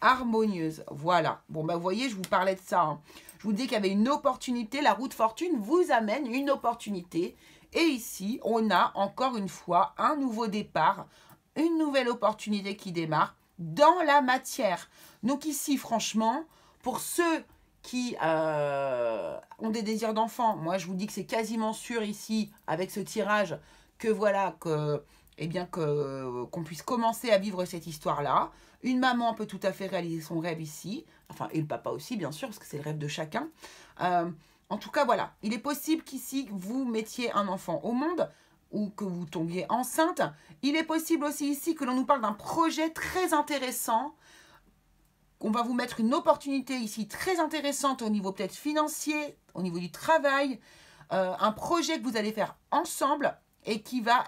Speaker 1: harmonieuse. Voilà. Bon, vous voyez, je vous parlais de ça. Hein. Je vous dis qu'il y avait une opportunité. La route fortune vous amène une opportunité. Et ici, on a encore une fois un nouveau départ, une nouvelle opportunité qui démarre dans la matière. Donc ici, franchement, pour ceux qui ont des désirs d'enfant, moi, je vous dis que c'est quasiment sûr ici, avec ce tirage, que voilà, qu'on puisse commencer à vivre cette histoire-là. Une maman peut tout à fait réaliser son rêve ici, enfin, et le papa aussi, bien sûr, parce que c'est le rêve de chacun. En tout cas, voilà, il est possible qu'ici, vous mettiez un enfant au monde, ou que vous tombiez enceinte. Il est possible aussi ici que l'on nous parle d'un projet très intéressant. On va vous mettre une opportunité ici très intéressante au niveau peut-être financier, au niveau du travail, un projet que vous allez faire ensemble et qui va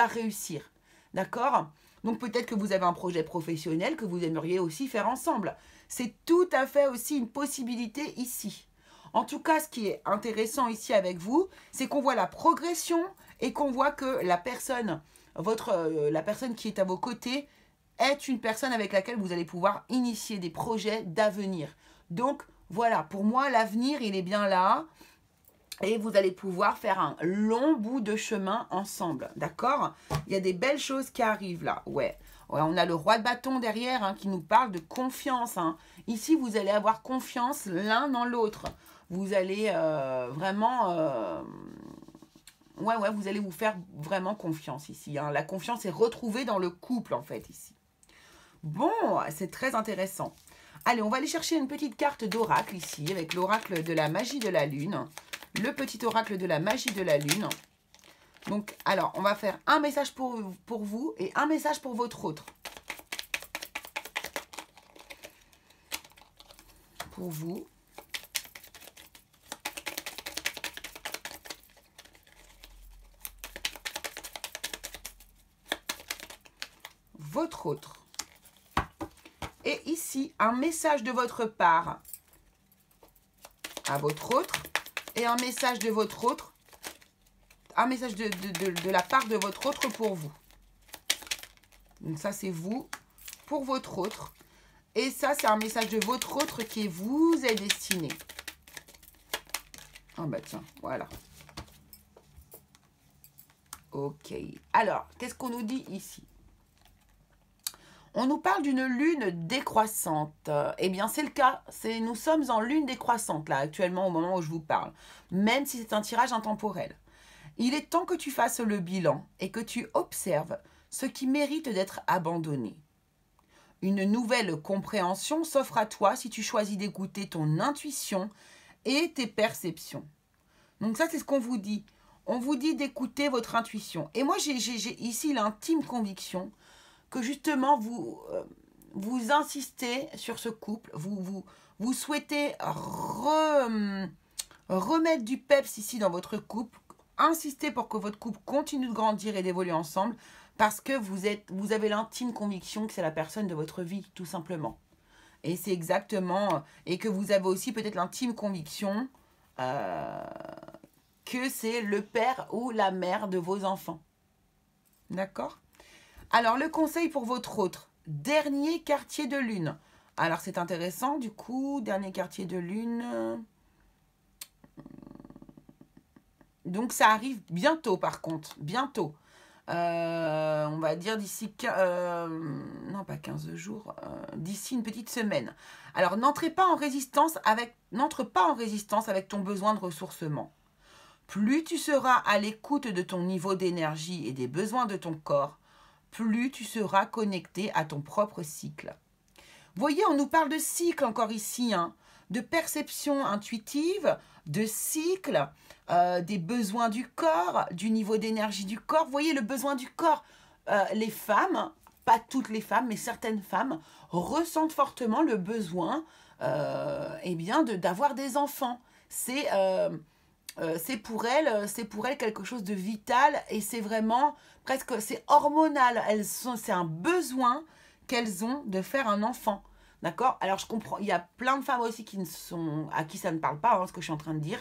Speaker 1: réussir. D'accord ? Donc peut-être que vous avez un projet professionnel que vous aimeriez aussi faire ensemble. C'est tout à fait aussi une possibilité ici. En tout cas, ce qui est intéressant ici avec vous, c'est qu'on voit la progression et qu'on voit que la personne qui est à vos côtés est une personne avec laquelle vous allez pouvoir initier des projets d'avenir. Donc voilà, pour moi, l'avenir, il est bien là. Et vous allez pouvoir faire un long bout de chemin ensemble, d'accord? Il y a des belles choses qui arrivent là, ouais. On a le roi de bâton derrière hein, qui nous parle de confiance. Hein. Ici, vous allez avoir confiance l'un dans l'autre. Vous allez vraiment... vous allez vous faire vraiment confiance ici. Hein. La confiance est retrouvée dans le couple, en fait, ici. Bon, c'est très intéressant. Allez, on va aller chercher une petite carte d'oracle ici, avec l'oracle de la magie de la lune. Le petit oracle de la magie de la lune. Donc, alors, on va faire un message pour vous et un message pour votre autre. Pour vous. Votre autre. Et ici, un message de votre part à votre autre. Et un message de votre autre, un message de la part de votre autre pour vous. Donc ça, c'est vous pour votre autre. Et ça, c'est un message de votre autre qui vous est destiné. Ah bah tiens, voilà. Ok. Alors, qu'est-ce qu'on nous dit ici ? On nous parle d'une lune décroissante. Eh bien, c'est le cas. Nous sommes en lune décroissante, là, actuellement, au moment où je vous parle. Même si c'est un tirage intemporel. Il est temps que tu fasses le bilan et que tu observes ce qui mérite d'être abandonné. Une nouvelle compréhension s'offre à toi si tu choisis d'écouter ton intuition et tes perceptions. Donc ça, c'est ce qu'on vous dit. On vous dit d'écouter votre intuition. Et moi, j'ai ici l'intime conviction que justement vous insistez sur ce couple, vous souhaitez remettre du peps ici dans votre couple, insister pour que votre couple continue de grandir et d'évoluer ensemble, parce que vous avez l'intime conviction que c'est la personne de votre vie, tout simplement. Et c'est exactement, et que vous avez aussi peut-être l'intime conviction que c'est le père ou la mère de vos enfants. D'accord ? Alors, le conseil pour votre autre, dernier quartier de lune. Alors, c'est intéressant, du coup, dernier quartier de lune. Donc, ça arrive bientôt, par contre. Bientôt. On va dire d'ici... non, pas 15 jours. D'ici une petite semaine. Alors, n'entre pas en résistance avec ton besoin de ressourcement. Plus tu seras à l'écoute de ton niveau d'énergie et des besoins de ton corps, plus tu seras connecté à ton propre cycle. Voyez, on nous parle de cycle encore ici, hein, de perception intuitive, de cycle, des besoins du corps, du niveau d'énergie du corps. Vous voyez, le besoin du corps, les femmes, pas toutes les femmes, mais certaines femmes, ressentent fortement le besoin eh bien, d'avoir des enfants. C'est pour elles quelque chose de vital et c'est vraiment presque, c'est hormonal. C'est un besoin qu'elles ont de faire un enfant. D'accord? Alors, je comprends, il y a plein de femmes aussi à qui ça ne parle pas, hein, ce que je suis en train de dire.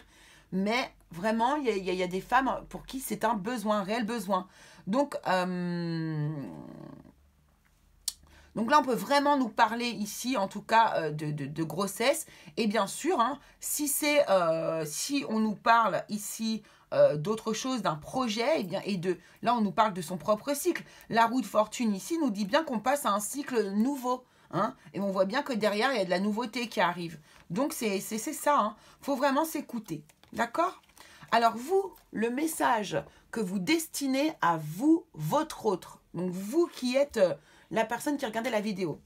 Speaker 1: Mais vraiment, il y a des femmes pour qui c'est un besoin, un réel besoin. Donc là, on peut vraiment nous parler ici, en tout cas, de grossesse. Et bien sûr, hein, si on nous parle ici d'autre chose, d'un projet, eh bien, là, on nous parle de son propre cycle. La roue de fortune ici nous dit bien qu'on passe à un cycle nouveau. Hein, et on voit bien que derrière, il y a de la nouveauté qui arrive. Donc, c'est ça. Hein. Faut vraiment s'écouter. D'accord? Alors, vous, le message que vous destinez à vous, votre autre, donc vous qui êtes la personne qui regardait la vidéo,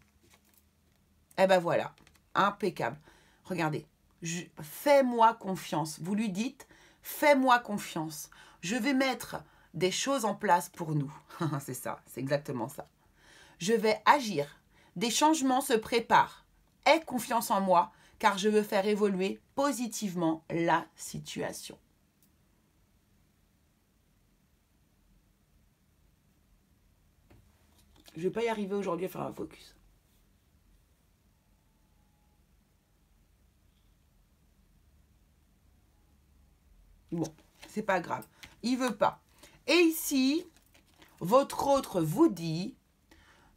Speaker 1: eh ben voilà, impeccable. Regardez, fais-moi confiance. Vous lui dites, fais-moi confiance. Je vais mettre des choses en place pour nous. C'est ça, c'est exactement ça. Je vais agir. Des changements se préparent. Aie confiance en moi, car je veux faire évoluer positivement la situation. Je ne vais pas y arriver aujourd'hui à faire un focus. Bon, c'est pas grave. Il veut pas. Et ici, votre autre vous dit...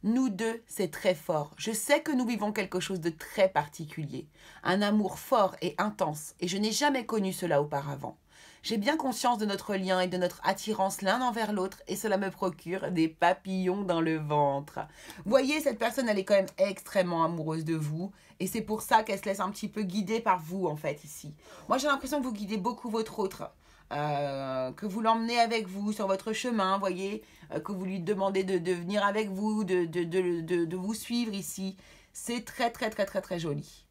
Speaker 1: Nous deux, c'est très fort. Je sais que nous vivons quelque chose de très particulier. Un amour fort et intense. Et je n'ai jamais connu cela auparavant. J'ai bien conscience de notre lien et de notre attirance l'un envers l'autre. Et cela me procure des papillons dans le ventre. Voyez, cette personne, elle est quand même extrêmement amoureuse de vous. Et c'est pour ça qu'elle se laisse un petit peu guider par vous, en fait, ici. Moi, j'ai l'impression que vous guidez beaucoup votre autre. Que vous l'emmenez avec vous sur votre chemin, voyez, que vous lui demandez de venir avec vous, de vous suivre ici. C'est très, très, très, très, très joli.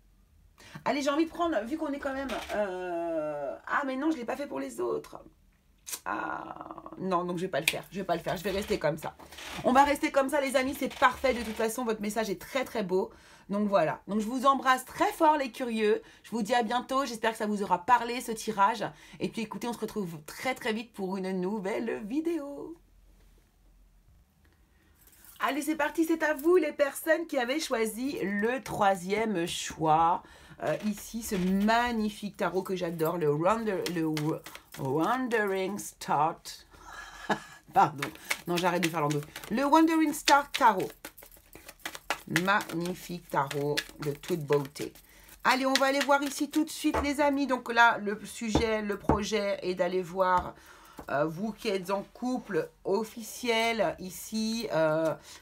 Speaker 1: Allez, j'ai envie de prendre, vu qu'on est quand même... Ah, mais non, je ne l'ai pas fait pour les autres. Ah, non, donc je vais pas le faire. Je vais rester comme ça. On va rester comme ça, les amis. C'est parfait. De toute façon, votre message est très, très beau. Donc voilà. Donc je vous embrasse très fort, les curieux. Je vous dis à bientôt. J'espère que ça vous aura parlé, ce tirage. Et puis écoutez, on se retrouve très, très vite pour une nouvelle vidéo. Allez, c'est parti. C'est à vous, les personnes qui avaient choisi le troisième choix. Ici, ce magnifique tarot que j'adore, le Wandering Start. Pardon, non, j'arrête de faire l'endo. Le Wandering Star Tarot. Magnifique tarot de toute beauté. Allez, on va aller voir ici tout de suite, les amis. Donc là, le sujet, le projet est d'aller voir... vous qui êtes en couple officiel ici,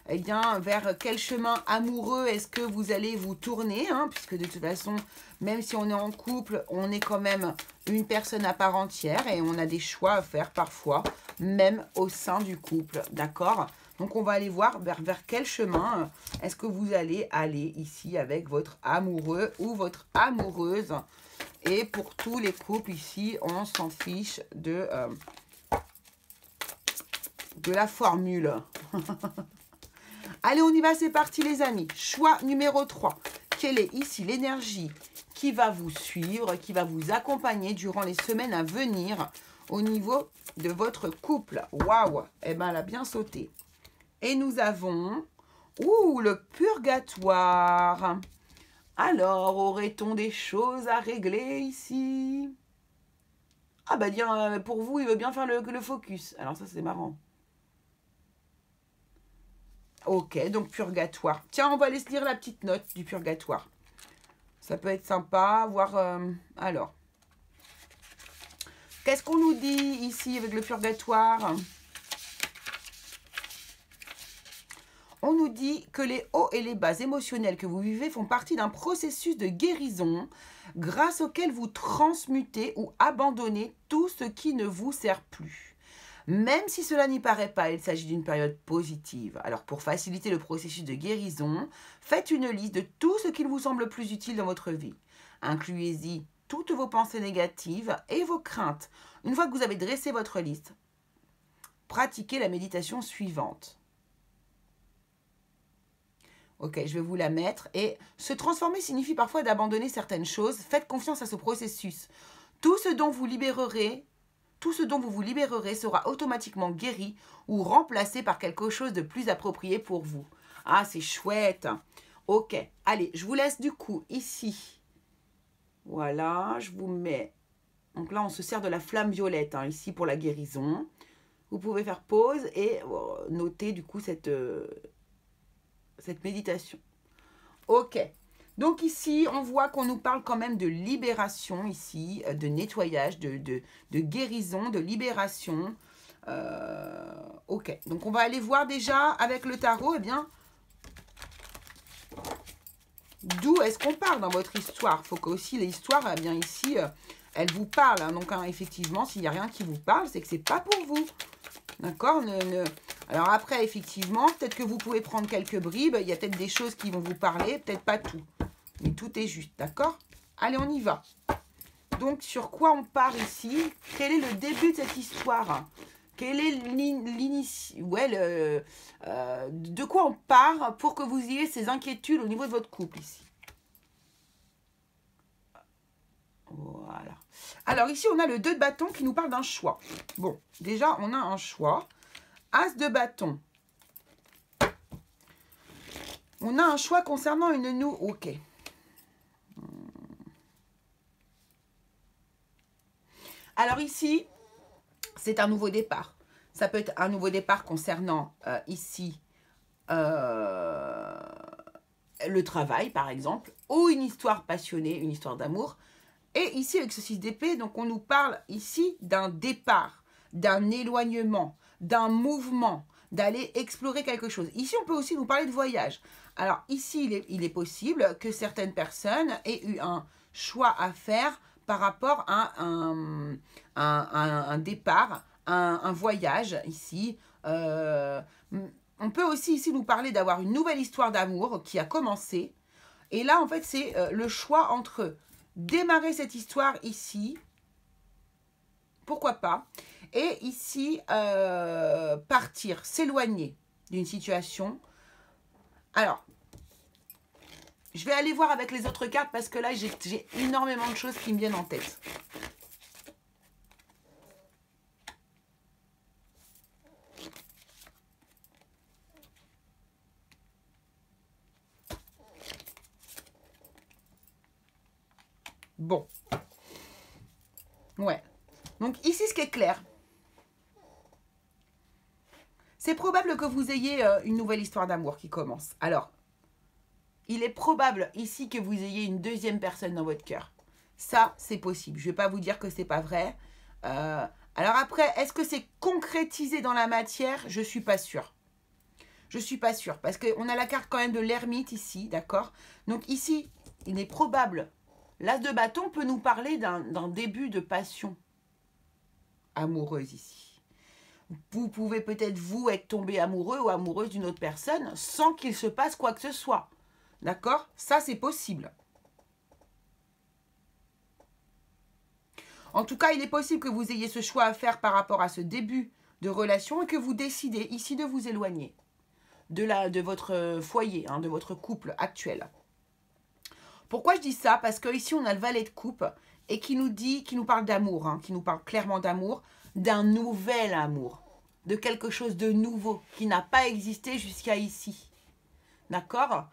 Speaker 1: eh bien, vers quel chemin amoureux est-ce que vous allez vous tourner, hein, puisque de toute façon, même si on est en couple, on est quand même une personne à part entière et on a des choix à faire parfois, même au sein du couple, d'accord? Donc, on va aller voir vers quel chemin est-ce que vous allez aller ici avec votre amoureux ou votre amoureuse. Et pour tous les couples ici, on s'en fiche de la formule. Allez, on y va, c'est parti les amis. Choix numéro 3. Quelle est ici l'énergie qui va vous suivre, qui va vous accompagner durant les semaines à venir au niveau de votre couple? Waouh! Eh bien, elle a bien sauté. Et nous avons... Ouh, le purgatoire. Alors, aurait-on des choses à régler ici? Ah bah dire, pour vous, il veut bien faire le focus. Alors ça, c'est marrant. Ok, donc purgatoire. Tiens, on va aller se lire la petite note du purgatoire. Ça peut être sympa, voir... alors. Qu'est-ce qu'on nous dit ici avec le purgatoire? On nous dit que les hauts et les bas émotionnels que vous vivez font partie d'un processus de guérison grâce auquel vous transmutez ou abandonnez tout ce qui ne vous sert plus. Même si cela n'y paraît pas, il s'agit d'une période positive. Alors pour faciliter le processus de guérison, faites une liste de tout ce qui vous semble plus utile dans votre vie. Incluez-y toutes vos pensées négatives et vos craintes. Une fois que vous avez dressé votre liste, pratiquez la méditation suivante. Ok, je vais vous la mettre. Et se transformer signifie parfois d'abandonner certaines choses. Faites confiance à ce processus. Tout ce dont vous vous libérerez sera automatiquement guéri ou remplacé par quelque chose de plus approprié pour vous. Ah, c'est chouette. Ok, allez, je vous laisse du coup ici. Voilà, je vous mets... Donc là, on se sert de la flamme violette, hein, ici, pour la guérison. Vous pouvez faire pause et noter, du coup, cette méditation. Ok. Donc ici, on voit qu'on nous parle quand même de libération, ici, de nettoyage, de guérison, de libération. Ok. Donc on va aller voir déjà, avec le tarot, eh bien... D'où est-ce qu'on parle dans votre histoire? Il faut que aussi l'histoire, eh bien ici, elle vous parle. Hein. Donc, effectivement, s'il n'y a rien qui vous parle, c'est que c'est pas pour vous. D'accord? Alors après, effectivement, peut-être que vous pouvez prendre quelques bribes. Il y a peut-être des choses qui vont vous parler, peut-être pas tout. Mais tout est juste, d'accord? Allez, on y va. Donc, sur quoi on part ici? Quel est le début de cette histoire? Quel est de quoi on part pour que vous ayez ces inquiétudes au niveau de votre couple ici? Voilà. Alors ici, on a le 2 de bâton qui nous parle d'un choix. Bon, déjà, on a un choix. As de bâton. On a un choix concernant une Ok. Alors ici, c'est un nouveau départ. Ça peut être un nouveau départ concernant ici le travail, par exemple, ou une histoire passionnée, une histoire d'amour. Et ici, avec ce 6 d'épée, donc on nous parle ici d'un départ, d'un éloignement, d'un mouvement, d'aller explorer quelque chose. Ici, on peut aussi nous parler de voyage. Alors ici, il est possible que certaines personnes aient eu un choix à faire par rapport à un départ, un voyage ici. On peut aussi ici nous parler d'avoir une nouvelle histoire d'amour qui a commencé. Et là, en fait, c'est le choix entre démarrer cette histoire ici, pourquoi pas, et ici, partir, s'éloigner d'une situation. Alors, je vais aller voir avec les autres cartes parce que là, j'ai énormément de choses qui me viennent en tête. Bon. Ouais. Donc ici, ce qui est clair, c'est probable que vous ayez une nouvelle histoire d'amour qui commence. Alors, il est probable ici que vous ayez une deuxième personne dans votre cœur. Ça, c'est possible. Je ne vais pas vous dire que c'est pas vrai. Alors après, est-ce que c'est concrétisé dans la matière? Je ne suis pas sûre. Je ne suis pas sûre. Parce qu'on a la carte quand même de l'ermite ici, d'accord? Donc ici, il est probable. L'as de bâton peut nous parler d'un début de passion amoureuse ici. Vous pouvez peut-être, vous, être tombé amoureux ou amoureuse d'une autre personne sans qu'il se passe quoi que ce soit. D'accord? Ça, c'est possible. En tout cas, il est possible que vous ayez ce choix à faire par rapport à ce début de relation et que vous décidez ici de vous éloigner de votre foyer, hein, de votre couple actuel. Pourquoi je dis ça? Parce qu'ici, on a le valet de coupe et qui nous parle d'amour, hein, qui nous parle clairement d'amour, d'un nouvel amour, de quelque chose de nouveau qui n'a pas existé jusqu'à ici. D'accord?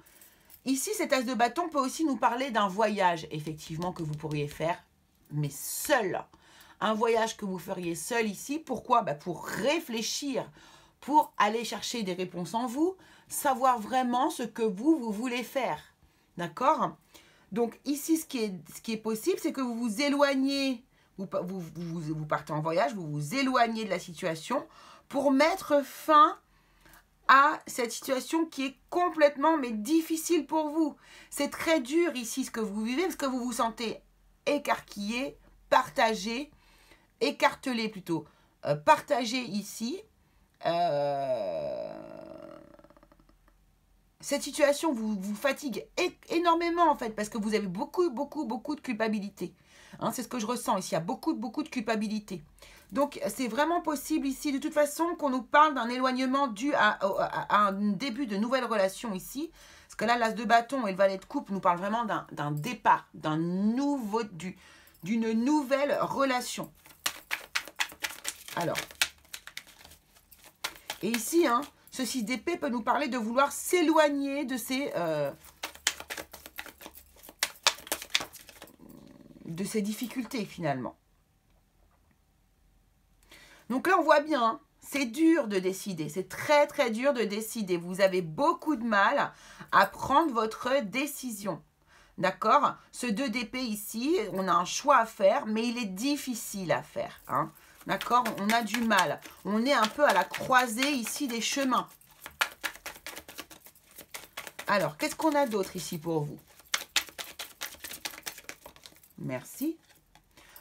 Speaker 1: Ici, cet as de bâton peut aussi nous parler d'un voyage, effectivement, que vous pourriez faire, mais seul. Un voyage que vous feriez seul ici. Pourquoi? Pour réfléchir, pour aller chercher des réponses en vous, savoir vraiment ce que vous voulez faire. D'accord? Donc ici, ce qui est possible, c'est que vous vous éloignez, vous partez en voyage, vous vous éloignez de la situation pour mettre fin à cette situation qui est complètement mais difficile pour vous. C'est très dur ici ce que vous vivez parce que vous vous sentez écarquillé, partagé, écartelé plutôt. Partagé ici. Cette situation vous fatigue énormément en fait parce que vous avez beaucoup de culpabilité. Hein, c'est ce que je ressens ici, il y a beaucoup de culpabilité. Donc c'est vraiment possible ici de toute façon qu'on nous parle d'un éloignement dû à un début de nouvelle relation ici. Parce que là, l'as de bâton et le valet de coupe nous parlent vraiment d'un départ, d'une nouvelle relation. Alors, et ici, hein, ce 6 d'épée peut nous parler de vouloir s'éloigner de ces difficultés finalement. Donc là, on voit bien, hein, c'est dur de décider, c'est très dur de décider. Vous avez beaucoup de mal à prendre votre décision. D'accord? Ce 2 d'épée ici, on a un choix à faire, mais il est difficile à faire. Hein. D'accord? On a du mal. On est un peu à la croisée ici des chemins. Alors, qu'est-ce qu'on a d'autre ici pour vous? Merci.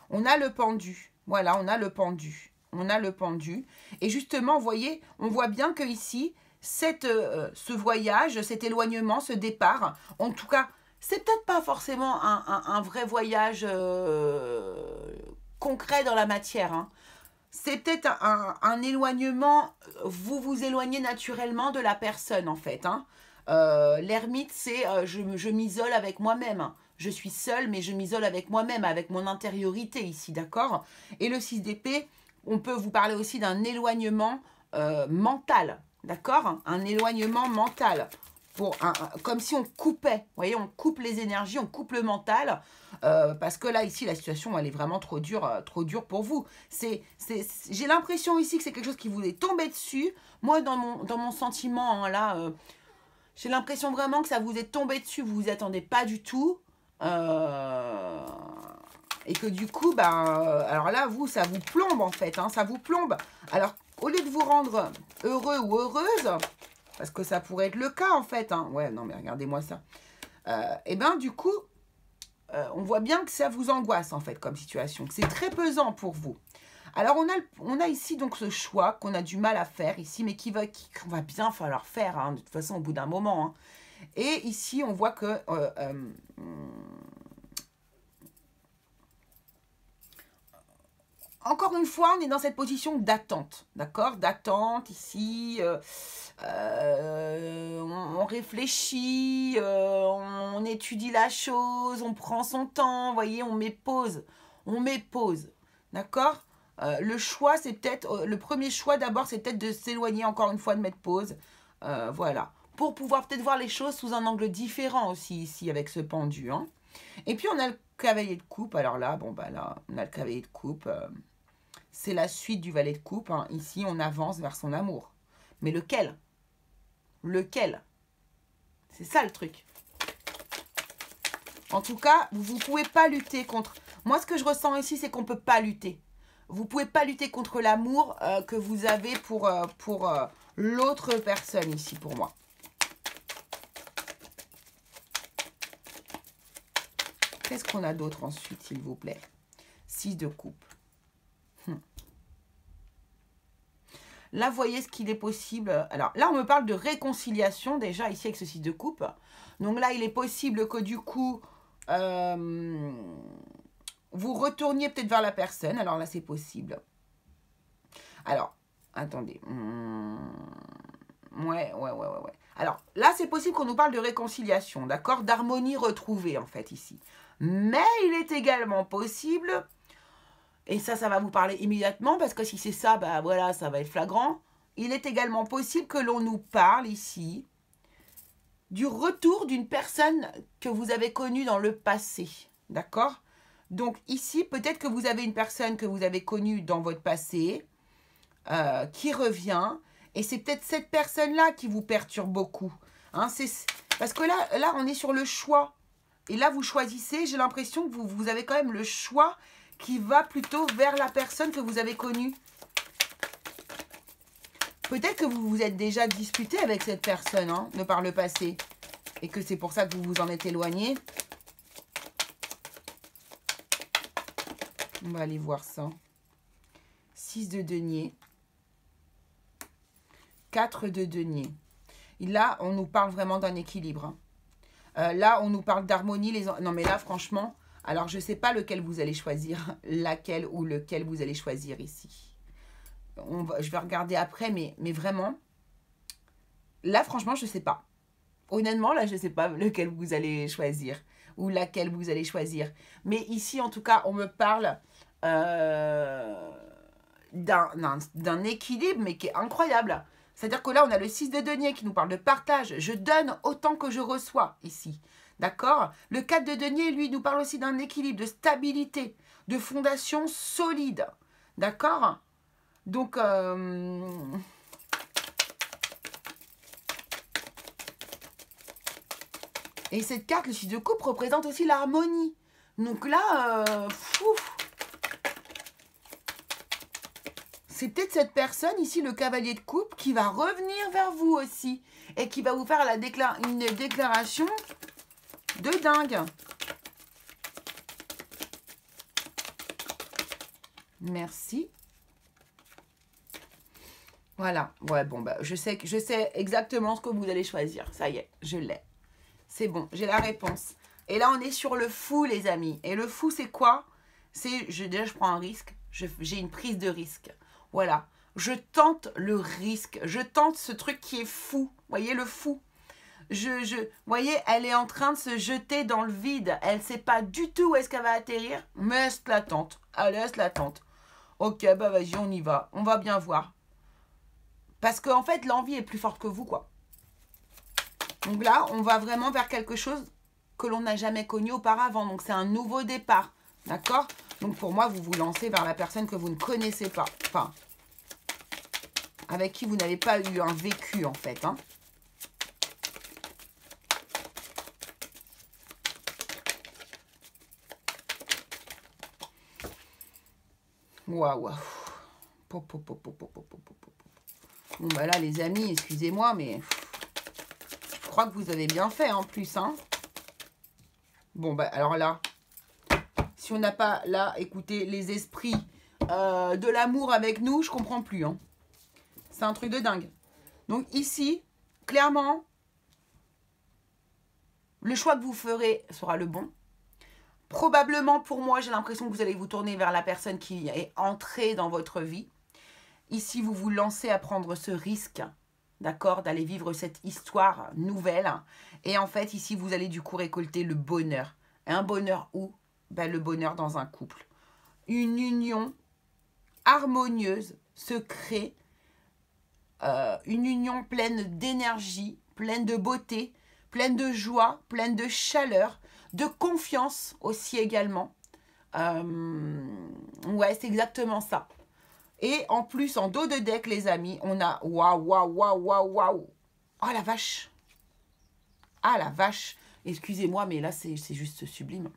Speaker 1: On a le pendu. Voilà, on a le pendu. On a le pendu. Et justement, vous voyez, on voit bien que ici, ce voyage, cet éloignement, ce départ, en tout cas, c'est peut-être pas forcément un vrai voyage concret dans la matière. Hein. C'est peut-être un éloignement, vous vous éloignez naturellement de la personne en fait. Hein. L'ermite, c'est je m'isole avec moi-même. Je suis seule, mais je m'isole avec moi-même, avec mon intériorité ici, d'accord? Et le 6 d'épée, on peut vous parler aussi d'un éloignement mental, d'accord? Un éloignement mental. Comme si on coupait, vous voyez, on coupe les énergies, on coupe le mental, parce que là, ici, la situation, elle est vraiment trop dure pour vous. J'ai l'impression ici que c'est quelque chose qui vous est tombé dessus. Moi, dans mon sentiment, hein, là, j'ai l'impression vraiment que ça vous est tombé dessus, vous vous y attendez pas du tout. Et que du coup, alors là, vous, ça vous plombe en fait, hein, ça vous plombe. Alors, au lieu de vous rendre heureux ou heureuse, parce que ça pourrait être le cas, en fait. Hein. Ouais, non, mais regardez-moi ça. Et bien, du coup, on voit bien que ça vous angoisse, en fait, comme situation. C'est très pesant pour vous. Alors, on a ici, donc, ce choix qu'on a du mal à faire, ici, mais qu'on va bien falloir faire, hein, de toute façon, au bout d'un moment. Hein. Et ici, on voit que... encore une fois, on est dans cette position d'attente, d'accord? D'attente, ici, on réfléchit, on étudie la chose, on prend son temps, vous voyez, on met pause, d'accord? Le choix, c'est peut-être, le premier choix d'abord, c'est peut-être de s'éloigner encore une fois, de mettre pause, voilà. Pour pouvoir peut-être voir les choses sous un angle différent aussi, ici, avec ce pendu, hein. Et puis, on a le cavalier de coupe, alors là, bon, là, on a le cavalier de coupe, c'est la suite du valet de coupe. Hein. Ici, on avance vers son amour. Mais lequel? Lequel? C'est ça le truc. En tout cas, vous ne pouvez pas lutter contre... Moi, ce que je ressens ici, c'est qu'on ne peut pas lutter. Vous ne pouvez pas lutter contre l'amour que vous avez pour l'autre personne ici, pour moi. Qu'est-ce qu'on a d'autre ensuite, s'il vous plaît? 6 de coupe. Là, vous voyez ce qu'il est possible. Alors, là, on me parle de réconciliation, déjà, ici, avec ce 6 de coupe. Donc là, il est possible que, du coup, vous retourniez peut-être vers la personne. Alors là, c'est possible. Alors, attendez. Ouais. Alors, là, c'est possible qu'on nous parle de réconciliation, d'accord? D'harmonie retrouvée, en fait, ici. Mais il est également possible... Et ça va vous parler immédiatement, parce que si c'est ça, voilà, ça va être flagrant. Il est également possible que l'on nous parle ici du retour d'une personne que vous avez connue dans le passé. D'accord? Donc ici, peut-être que vous avez une personne que vous avez connue dans votre passé, qui revient, et c'est peut-être cette personne-là qui vous perturbe beaucoup. Hein, parce que là, on est sur le choix. Et là, vous choisissez, j'ai l'impression que vous avez quand même le choix qui va plutôt vers la personne que vous avez connue. Peut-être que vous vous êtes déjà disputé avec cette personne, hein, de par le passé. Et que c'est pour ça que vous vous en êtes éloigné. On va aller voir ça. 6 de denier. 4 de denier. Et là, on nous parle vraiment d'un équilibre. Hein. Là, on nous parle d'harmonie. Non, mais là, franchement, alors je ne sais pas lequel vous allez choisir. Laquelle ou lequel vous allez choisir ici. Je vais regarder après, mais vraiment, là, franchement, je ne sais pas. Honnêtement, là, je ne sais pas lequel vous allez choisir ou laquelle vous allez choisir. Mais ici, en tout cas, on me parle d'un équilibre, mais qui est incroyable. C'est-à-dire que là, on a le 6 de denier qui nous parle de partage. Je donne autant que je reçois ici. D'accord? Le 4 de denier, lui, nous parle aussi d'un équilibre, de stabilité, de fondation solide. D'accord? Donc, et cette carte, le 6 de coupe, représente aussi l'harmonie. Donc là, c'est peut-être cette personne, ici, le cavalier de coupe, qui va revenir vers vous aussi. Et qui va vous faire une déclaration de dingue. Merci. Voilà. Ouais, bon, bah, je sais exactement ce que vous allez choisir. Ça y est, je l'ai. C'est bon, j'ai la réponse. Et là, on est sur le fou, les amis. Et le fou, c'est quoi? Déjà, je prends un risque. J'ai une prise de risque. Voilà. Je tente le risque. Je tente ce truc qui est fou. Vous voyez, le fou. Vous voyez, elle est en train de se jeter dans le vide. Elle ne sait pas du tout où est-ce qu'elle va atterrir. Mais elle se la tente. Allez, elle se la tente. Ok, bah vas-y, on y va. On va bien voir. Parce qu'en fait, l'envie est plus forte que vous, quoi. Donc là, on va vraiment vers quelque chose que l'on n'a jamais connu auparavant. Donc, c'est un nouveau départ. D'accord? Donc, pour moi, vous vous lancez vers la personne que vous ne connaissez pas. Enfin, avec qui vous n'avez pas eu un vécu, en fait. Hein. Waouh. Bon, bah là, les amis, excusez-moi, mais je crois que vous avez bien fait, en plus, hein. Bon, bah, alors là, si on n'a pas, là, écoutez, les esprits de l'amour avec nous, je comprends plus, hein. C'est un truc de dingue. Donc, ici, clairement, le choix que vous ferez sera le bon. Probablement, pour moi, j'ai l'impression que vous allez vous tourner vers la personne qui est entrée dans votre vie. Ici, vous vous lancez à prendre ce risque, d'accord, d'aller vivre cette histoire nouvelle. Et en fait, ici, vous allez du coup récolter le bonheur. Et un bonheur où? Ben, le bonheur dans un couple. Une union harmonieuse se crée. Une union pleine d'énergie, pleine de beauté, pleine de joie, pleine de chaleur, de confiance aussi également. Ouais, c'est exactement ça. Et en plus, en dos de deck, les amis, on a waouh, waouh, waouh, waouh, waouh. Oh la vache. Ah la vache. Excusez-moi, mais là, c'est juste sublime.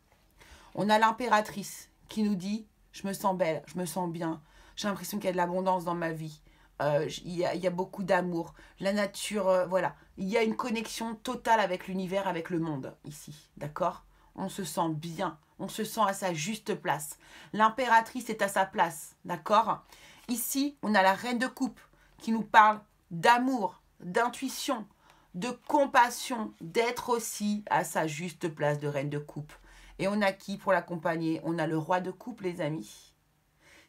Speaker 1: On a l'impératrice qui nous dit, je me sens belle, je me sens bien. J'ai l'impression qu'il y a de l'abondance dans ma vie. Il y a beaucoup d'amour. La nature, voilà. Il y a une connexion totale avec l'univers, avec le monde, ici. D'accord? On se sent bien. On se sent à sa juste place. L'impératrice est à sa place. D'accord? Ici, on a la reine de coupe qui nous parle d'amour, d'intuition, de compassion, d'être aussi à sa juste place de reine de coupe. Et on a qui pour l'accompagner? On a le roi de coupe, les amis.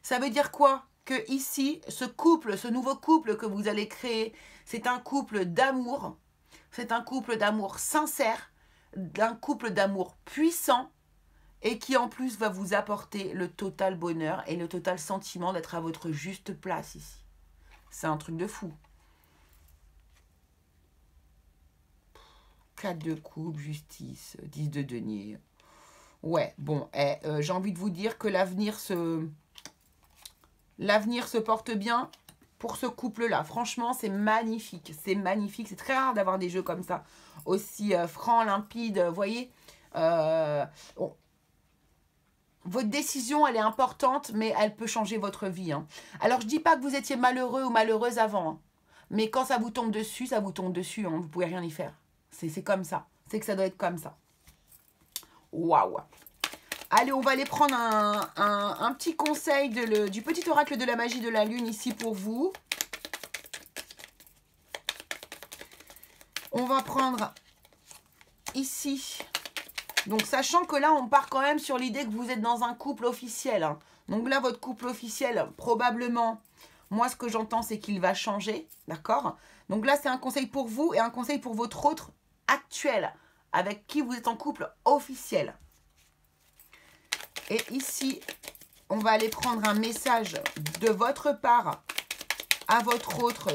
Speaker 1: Ça veut dire quoi? Que ici, ce couple, ce nouveau couple que vous allez créer, c'est un couple d'amour. C'est un couple d'amour sincère, d'un couple d'amour puissant et qui en plus va vous apporter le total bonheur et le total sentiment d'être à votre juste place ici. C'est un truc de fou. 4 de coupe, justice, 10 de denier. Ouais, bon, j'ai envie de vous dire que l'avenir se porte bien pour ce couple-là. Franchement, c'est magnifique. C'est magnifique. C'est très rare d'avoir des jeux comme ça. Aussi francs, limpides. Vous voyez votre décision, elle est importante, mais elle peut changer votre vie. Hein. Alors, je ne dis pas que vous étiez malheureux ou malheureuse avant. Hein. Mais quand ça vous tombe dessus, ça vous tombe dessus. Hein. Vous ne pouvez rien y faire. C'est comme ça. C'est que ça doit être comme ça. Waouh. Allez, on va aller prendre un petit conseil du petit oracle de la magie de la lune ici pour vous. On va prendre ici. Donc, sachant que là, on part quand même sur l'idée que vous êtes dans un couple officiel. Hein. Donc là, votre couple officiel, probablement, moi, ce que j'entends, c'est qu'il va changer. D'accord? Donc là, c'est un conseil pour vous et un conseil pour votre autre actuel, avec qui vous êtes en couple officiel. Et ici, on va aller prendre un message de votre part à votre autre,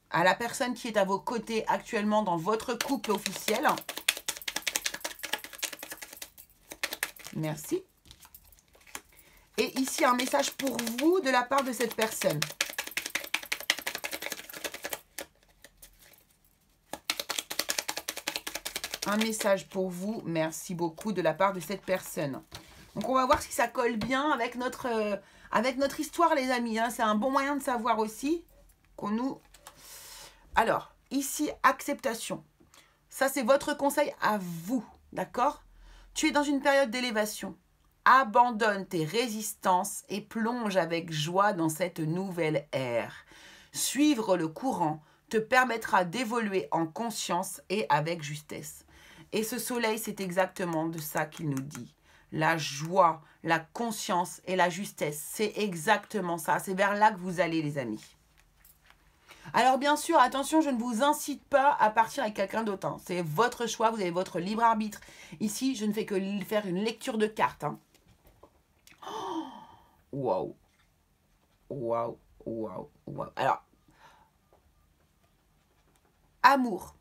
Speaker 1: à la personne qui est à vos côtés actuellement dans votre couple officiel. Merci. Et ici, un message pour vous de la part de cette personne. Un message pour vous, merci beaucoup, de la part de cette personne. Donc, on va voir si ça colle bien avec notre histoire, les amis. Hein. C'est un bon moyen de savoir aussi qu'on nous... Alors, ici, acceptation. Ça, c'est votre conseil à vous, d'accord? Tu es dans une période d'élévation. Abandonne tes résistances et plonge avec joie dans cette nouvelle ère. Suivre le courant te permettra d'évoluer en conscience et avec justesse. Et ce soleil, c'est exactement de ça qu'il nous dit. La joie, la conscience et la justesse, c'est exactement ça. C'est vers là que vous allez, les amis. Alors bien sûr, attention, je ne vous incite pas à partir avec quelqu'un d'autre. Hein. C'est votre choix, vous avez votre libre arbitre. Ici, je ne fais que faire une lecture de cartes. Hein. Waouh. Waouh, waouh, waouh. Alors, amour.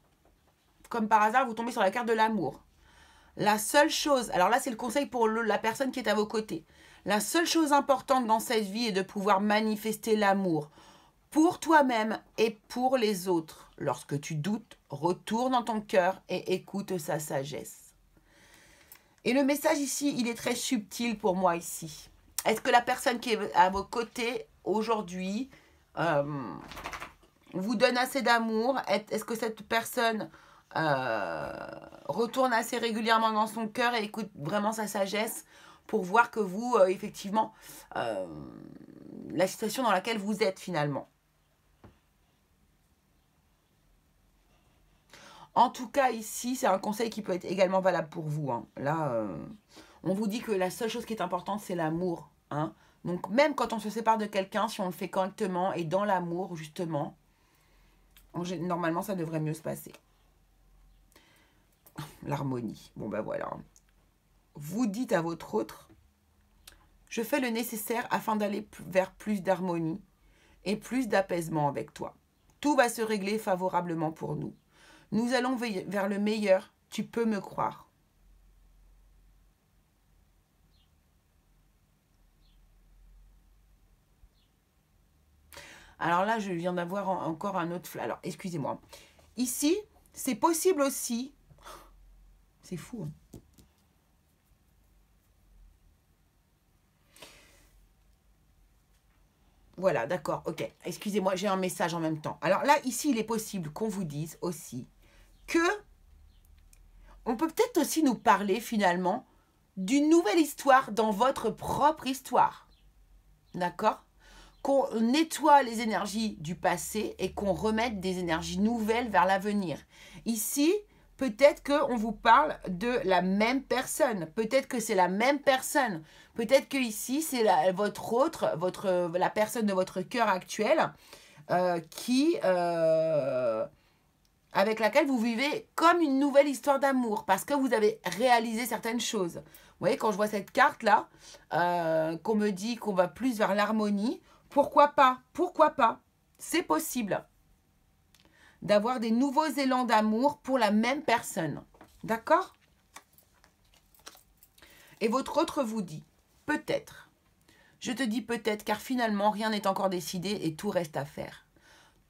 Speaker 1: Comme par hasard, vous tombez sur la carte de l'amour. La seule chose, alors là, c'est le conseil pour la personne qui est à vos côtés. La seule chose importante dans cette vie est de pouvoir manifester l'amour pour toi-même et pour les autres. Lorsque tu doutes, retourne dans ton cœur et écoute sa sagesse. Et le message ici, il est très subtil pour moi ici. Est-ce que la personne qui est à vos côtés aujourd'hui vous donne assez d'amour? Est-ce que cette personne retourne assez régulièrement dans son cœur et écoute vraiment sa sagesse pour voir que vous, effectivement, la situation dans laquelle vous êtes finalement? En tout cas, ici, c'est un conseil qui peut être également valable pour vous. Hein. Là, on vous dit que la seule chose qui est importante, c'est l'amour. Hein. Donc, même quand on se sépare de quelqu'un, si on le fait correctement et dans l'amour, justement, normalement, ça devrait mieux se passer. L'harmonie. Bon, ben voilà. Vous dites à votre autre, je fais le nécessaire afin d'aller vers plus d'harmonie et plus d'apaisement avec toi. Tout va se régler favorablement pour nous. Nous allons vers le meilleur, tu peux me croire. Alors là, je viens d'avoir encore un autre... Alors, excusez-moi. Ici, c'est possible aussi... C'est fou, hein. Voilà, d'accord, ok. Excusez-moi, j'ai un message en même temps. Alors là, ici, il est possible qu'on vous dise aussi que on peut peut-être aussi nous parler finalement d'une nouvelle histoire dans votre propre histoire. D'accord? Qu'on nettoie les énergies du passé et qu'on remette des énergies nouvelles vers l'avenir. Ici, peut-être qu'on vous parle de la même personne. Peut-être que c'est la même personne. Peut-être que ici, c'est la personne de votre cœur actuel avec laquelle vous vivez comme une nouvelle histoire d'amour parce que vous avez réalisé certaines choses. Vous voyez, quand je vois cette carte-là, qu'on me dit qu'on va plus vers l'harmonie, pourquoi pas? Pourquoi pas? C'est possible d'avoir des nouveaux élans d'amour pour la même personne. D'accord? Et votre autre vous dit, peut-être. Je te dis peut-être car finalement, rien n'est encore décidé et tout reste à faire.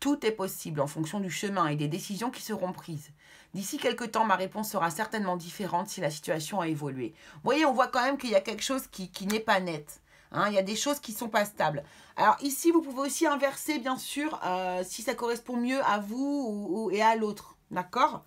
Speaker 1: Tout est possible en fonction du chemin et des décisions qui seront prises. D'ici quelques temps, ma réponse sera certainement différente si la situation a évolué. Vous voyez, on voit quand même qu'il y a quelque chose qui n'est pas net. Hein, il y a des choses qui ne sont pas stables. Alors ici, vous pouvez aussi inverser, bien sûr, si ça correspond mieux à vous et à l'autre. D'accord?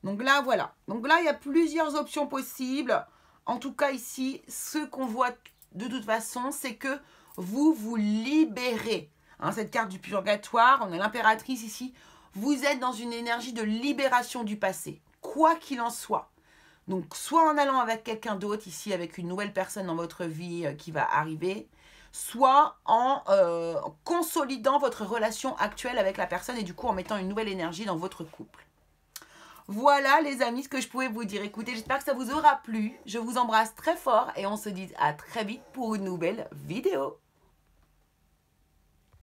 Speaker 1: Donc là, voilà. Donc là, il y a plusieurs options possibles. En tout cas, ici, ce qu'on voit de toute façon, c'est que vous vous libérez. Hein, cette carte du purgatoire, on a l'impératrice ici. Vous êtes dans une énergie de libération du passé, quoi qu'il en soit. Donc, soit en allant avec quelqu'un d'autre ici, avec une nouvelle personne dans votre vie qui va arriver, soit en consolidant votre relation actuelle avec la personne et du coup en mettant une nouvelle énergie dans votre couple. Voilà les amis ce que je pouvais vous dire. Écoutez, j'espère que ça vous aura plu. Je vous embrasse très fort et on se dit à très vite pour une nouvelle vidéo.